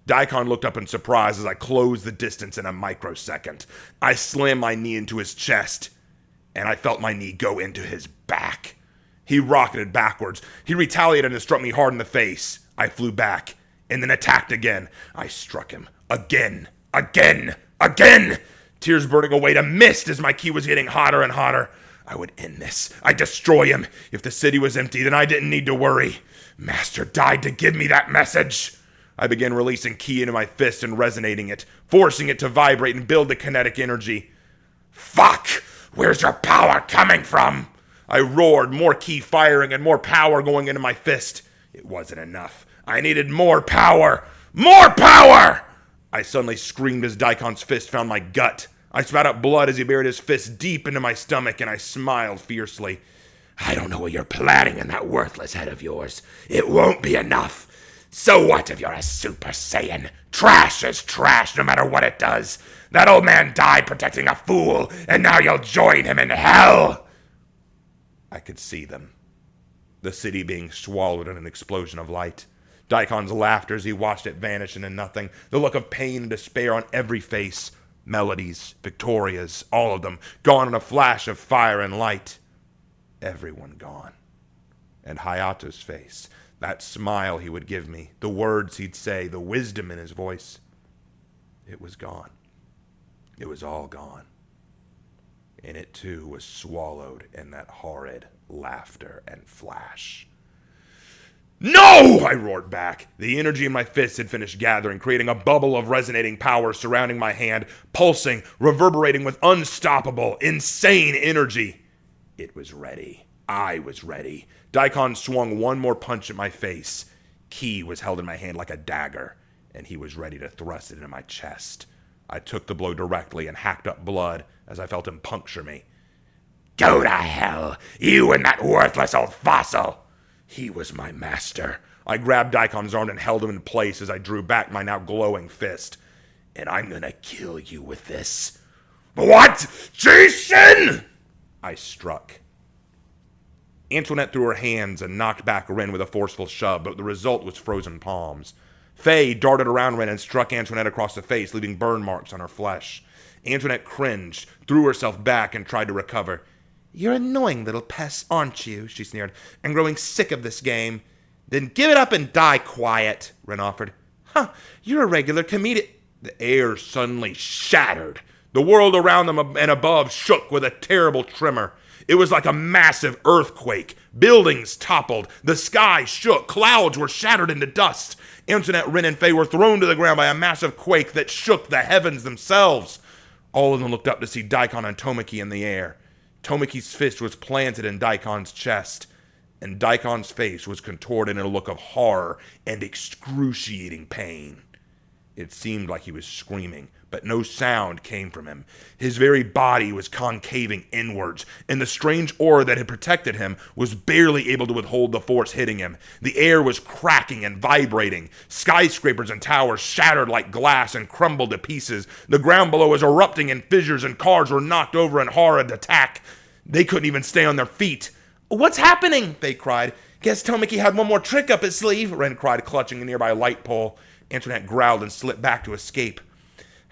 Daikon looked up in surprise as I closed the distance in a microsecond. I slammed my knee into his chest, and I felt my knee go into his back. He rocketed backwards. He retaliated and struck me hard in the face. I flew back, and then attacked again. I struck him. Again. Tears burning away to mist as my ki was getting hotter and hotter. I would end this. I'd destroy him. If the city was empty, then I didn't need to worry. Master died to give me that message. I began releasing ki into my fist and resonating it, forcing it to vibrate and build the kinetic energy. Fuck! Where's your power coming from? I roared, more ki firing and more power going into my fist. It wasn't enough. I needed more power. More power! I suddenly screamed as Daikon's fist found my gut. I spat out blood as he buried his fist deep into my stomach, and I smiled fiercely. I don't know what you're planning in that worthless head of yours. It won't be enough. So what if you're a Super Saiyan? Trash is trash no matter what it does. That old man died protecting a fool, and now you'll join him in hell. I could see them. The city being swallowed in an explosion of light. Daikon's laughter as he watched it vanish into nothing. The look of pain and despair on every face. Melodies, Victorias, all of them, gone in a flash of fire and light. Everyone gone. And Hayato's face, that smile he would give me, the words he'd say, the wisdom in his voice, it was gone. It was all gone. And it too was swallowed in that horrid laughter and flash. "No!" I roared back. The energy in my fists had finished gathering, creating a bubble of resonating power surrounding my hand, pulsing, reverberating with unstoppable, insane energy. It was ready. I was ready. Daikon swung one more punch at my face. Ki was held in my hand like a dagger, and he was ready to thrust it into my chest. I took the blow directly and hacked up blood as I felt him puncture me. "Go to hell, you and that worthless old fossil!" He was my master. I grabbed Daikon's arm and held him in place as I drew back my now glowing fist. "And I'm gonna kill you with this." "What? Jason!" I struck. Antoinette threw her hands and knocked back Ren with a forceful shove, but the result was frozen palms. Faye darted around Ren and struck Antoinette across the face, leaving burn marks on her flesh. Antoinette cringed, threw herself back, and tried to recover. "You're annoying little pests, aren't you?" she sneered. "I'm growing sick of this game." "Then give it up and die quiet," Ren offered. "Huh, you're a regular comedic." The air suddenly shattered. The world around them and above shook with a terrible tremor. It was like a massive earthquake. Buildings toppled. The sky shook. Clouds were shattered into dust. Antoinette, Ren, and Faye were thrown to the ground by a massive quake that shook the heavens themselves. All of them looked up to see Daikon and Tomaki in the air. Tomaki's fist was planted in Daikon's chest, and Daikon's face was contorted in a look of horror and excruciating pain. It seemed like he was screaming, but no sound came from him. His very body was concaving inwards, and the strange aura that had protected him was barely able to withhold the force hitting him. The air was cracking and vibrating. Skyscrapers and towers shattered like glass and crumbled to pieces. The ground below was erupting in fissures, and cars were knocked over in horrid attack. They couldn't even stay on their feet. "What's happening?" they cried. "Guess Tomaki had one more trick up his sleeve," Ren cried, clutching a nearby light pole. Antoinette growled and slipped back to escape.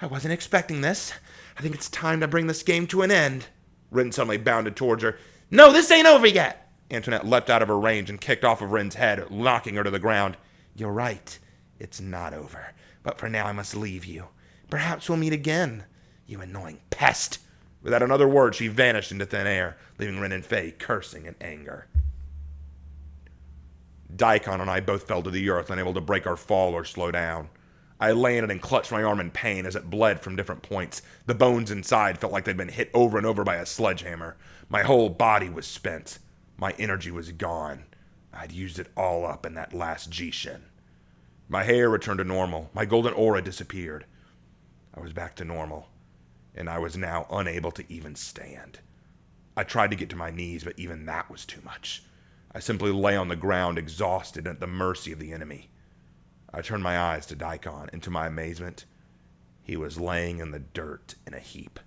"I wasn't expecting this. I think it's time to bring this game to an end." Ren suddenly bounded towards her. "No, this ain't over yet." Antoinette leapt out of her range and kicked off of Ren's head, knocking her to the ground. "You're right. It's not over. But for now I must leave you. Perhaps we'll meet again, you annoying pest." Without another word, she vanished into thin air, leaving Ren and Faye cursing in anger. Daikon and I both fell to the earth, unable to break our fall or slow down. I landed and clutched my arm in pain as it bled from different points. The bones inside felt like they'd been hit over and over by a sledgehammer. My whole body was spent. My energy was gone. I'd used it all up in that last Jishin. My hair returned to normal. My golden aura disappeared. I was back to normal, and I was now unable to even stand. I tried to get to my knees, but even that was too much. I simply lay on the ground, exhausted and at the mercy of the enemy. I turned my eyes to Daikon, and to my amazement, he was laying in the dirt in a heap.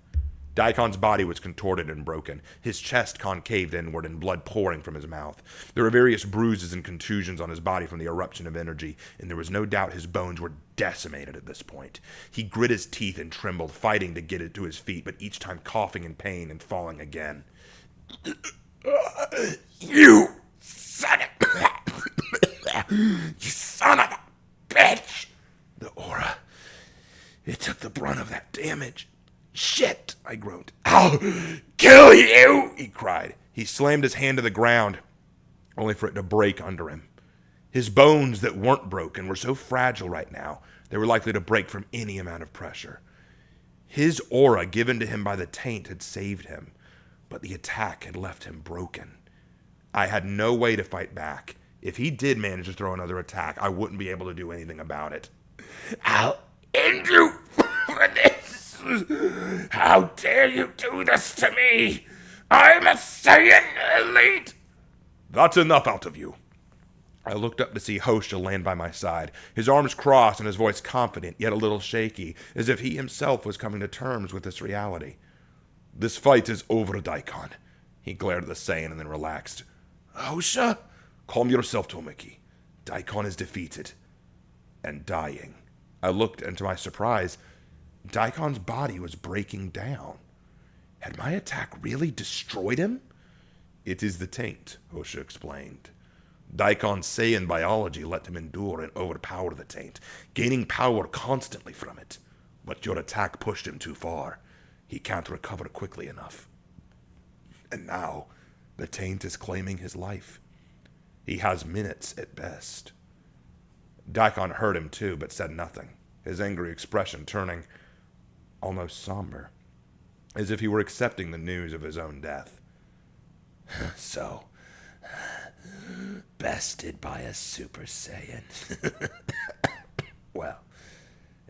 Daikon's body was contorted and broken, his chest concaved inward and blood pouring from his mouth. There were various bruises and contusions on his body from the eruption of energy, and there was no doubt his bones were decimated at this point. He grit his teeth and trembled, fighting to get it to his feet, but each time coughing in pain and falling again. You son of a bitch! The aura. It took the brunt of that damage. Shit, I groaned. "I'll kill you!" he cried. He slammed his hand to the ground, only for it to break under him. His bones that weren't broken were so fragile right now, they were likely to break from any amount of pressure. His aura given to him by the taint had saved him, but the attack had left him broken. I had no way to fight back. If he did manage to throw another attack, I wouldn't be able to do anything about it. "I'll end you for this! How dare you do this to me? I'm a Saiyan elite!" "That's enough out of you." I looked up to see Hosha land by my side, his arms crossed and his voice confident, yet a little shaky, as if he himself was coming to terms with this reality. "This fight is over, Daikon." He glared at the Saiyan and then relaxed. "Hosha? Calm yourself, Tomaki. Daikon is defeated. And dying." I looked, and to my surprise, Daikon's body was breaking down. Had my attack really destroyed him? It is the taint, Hosha explained. Daikon's Saiyan biology let him endure and overpower the taint, gaining power constantly from it. But your attack pushed him too far. He can't recover quickly enough. And now, the taint is claiming his life. He has minutes at best. Daikon heard him too, but said nothing, his angry expression turning almost somber, as if he were accepting the news of his own death. So, bested by a Super Saiyan. Well,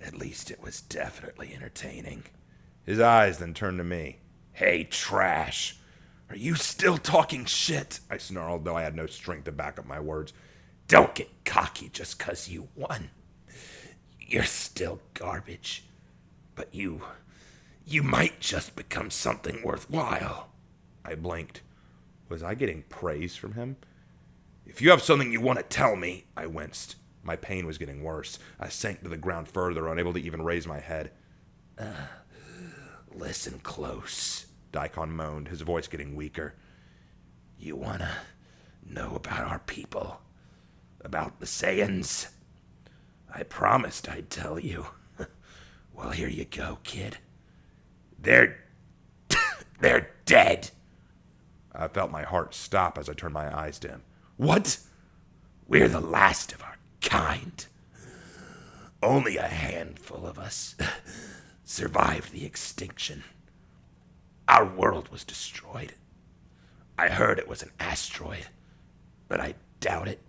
at least it was definitely entertaining. His eyes then turned to me. Hey, trash. Are you still talking shit? I snarled, though I had no strength to back up my words. Don't get cocky just 'cause you won. You're still garbage. But you might just become something worthwhile. I blinked. Was I getting praise from him? If you have something you want to tell me, I winced. My pain was getting worse. I sank to the ground further, unable to even raise my head. Listen close, Daikon moaned, his voice getting weaker. You want to know about our people? About the Saiyans? I promised I'd tell you. Well, here you go, kid. They're dead. I felt my heart stop as I turned my eyes to him. What? We're the last of our kind. Only a handful of us survived the extinction. Our world was destroyed. I heard it was an asteroid, but I doubt it.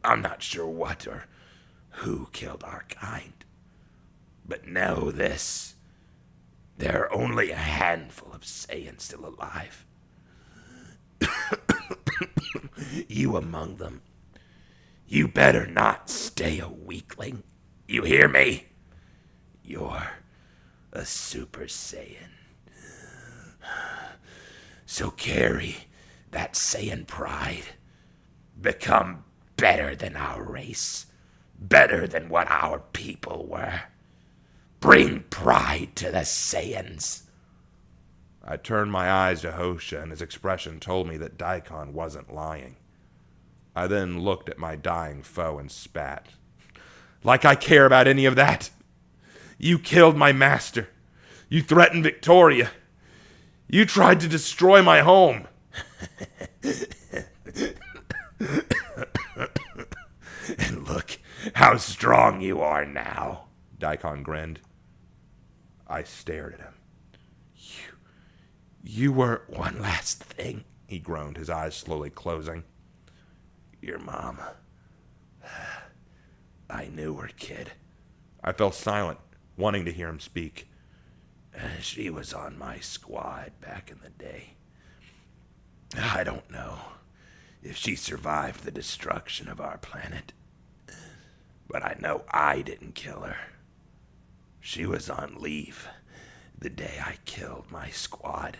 I'm not sure what or who killed our kind. But know this. There are only a handful of Saiyans still alive. You among them. You better not stay a weakling. You hear me? You're a Super Saiyan. So carry that Saiyan pride. Become better than our race. Better than what our people were. Bring pride to the Saiyans. I turned my eyes to Hosha, and his expression told me that Daikon wasn't lying. I then looked at my dying foe and spat. Like I care about any of that. You killed my master. You threatened Victoria. You tried to destroy my home. And look how strong you are now. Daikon grinned. I stared at him. You were... One last thing, he groaned, his eyes slowly closing. Your mom. I knew her, kid. I fell silent, wanting to hear him speak. She was on my squad back in the day. I don't know if she survived the destruction of our planet, but I know I didn't kill her. She was on leave the day I killed my squad.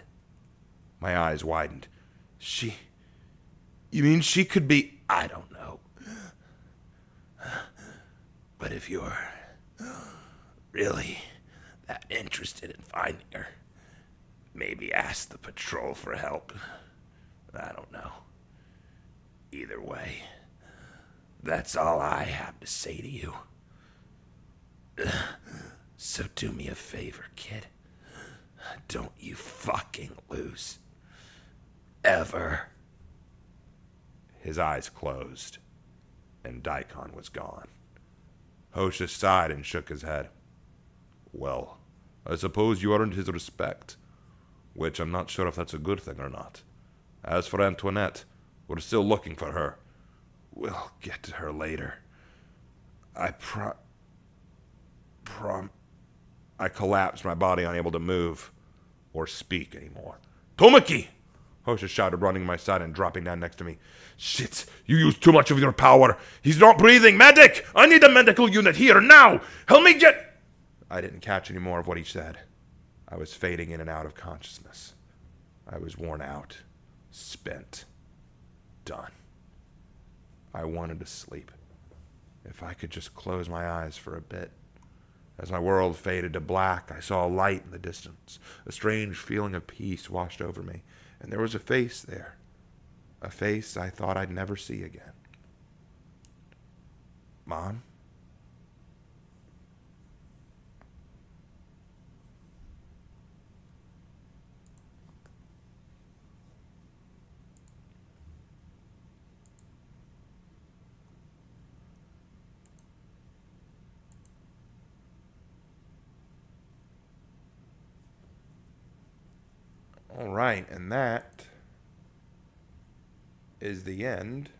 My eyes widened. You mean she could be... I don't know. But if you're really that interested in finding her, maybe ask the patrol for help. I don't know. Either way, that's all I have to say to you. So do me a favor, kid. Don't you fucking lose. Ever. His eyes closed, and Daikon was gone. Hosha sighed and shook his head. Well, I suppose you earned his respect, which I'm not sure if that's a good thing or not. As for Antoinette, we're still looking for her. We'll get to her later. I collapsed, my body unable to move or speak anymore. Tomaki! Hosha shouted, running to my side and dropping down next to me. Shit, you used too much of your power. He's not breathing. Medic! I need a medical unit here, now! Help me get... I didn't catch any more of what he said. I was fading in and out of consciousness. I was worn out, spent, done. I wanted to sleep. If I could just close my eyes for a bit. As my world faded to black, I saw a light in the distance. A strange feeling of peace washed over me, and there was a face there. A face I thought I'd never see again. Mom? All right, and that is the end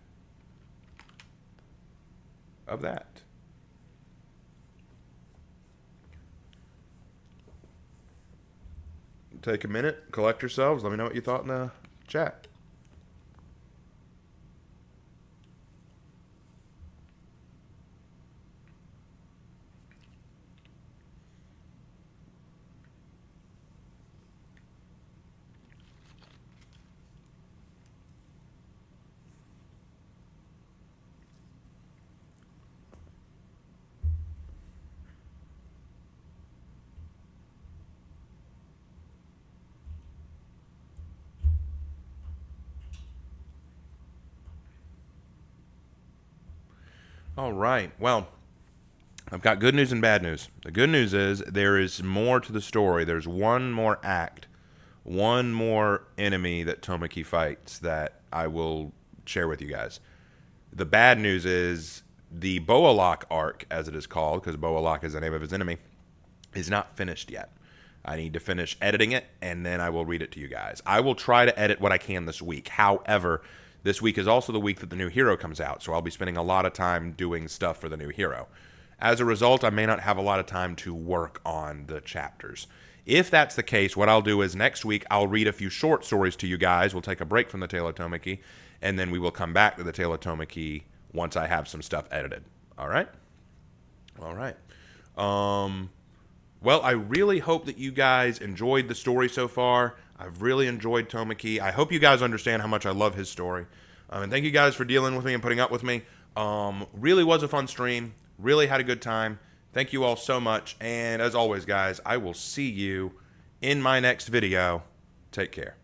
of that. Take a minute, collect yourselves. Let me know what you thought in the chat. All right. Well, I've got good news and bad news. The good news is there is more to the story. There's one more act, one more enemy that Tomaki fights that I will share with you guys. The bad news is the Boalok arc, as it is called, because Boalok is the name of his enemy, is not finished yet. I need to finish editing it, and then I will read it to you guys. I will try to edit what I can this week. However, this week is also the week that the new hero comes out, so I'll be spending a lot of time doing stuff for the new hero. As a result, I may not have a lot of time to work on the chapters. If that's the case, what I'll do is next week I'll read a few short stories to you guys. We'll take a break from the Tale of Tomaki, and then we will come back to the Tale of Tomaki once I have some stuff edited. All right? All right. Well, I really hope that you guys enjoyed the story so far. I've really enjoyed Tomaki. I hope you guys understand how much I love his story. And thank you guys for dealing with me and putting up with me. Really was a fun stream. Really had a good time. Thank you all so much. And as always, guys, I will see you in my next video. Take care.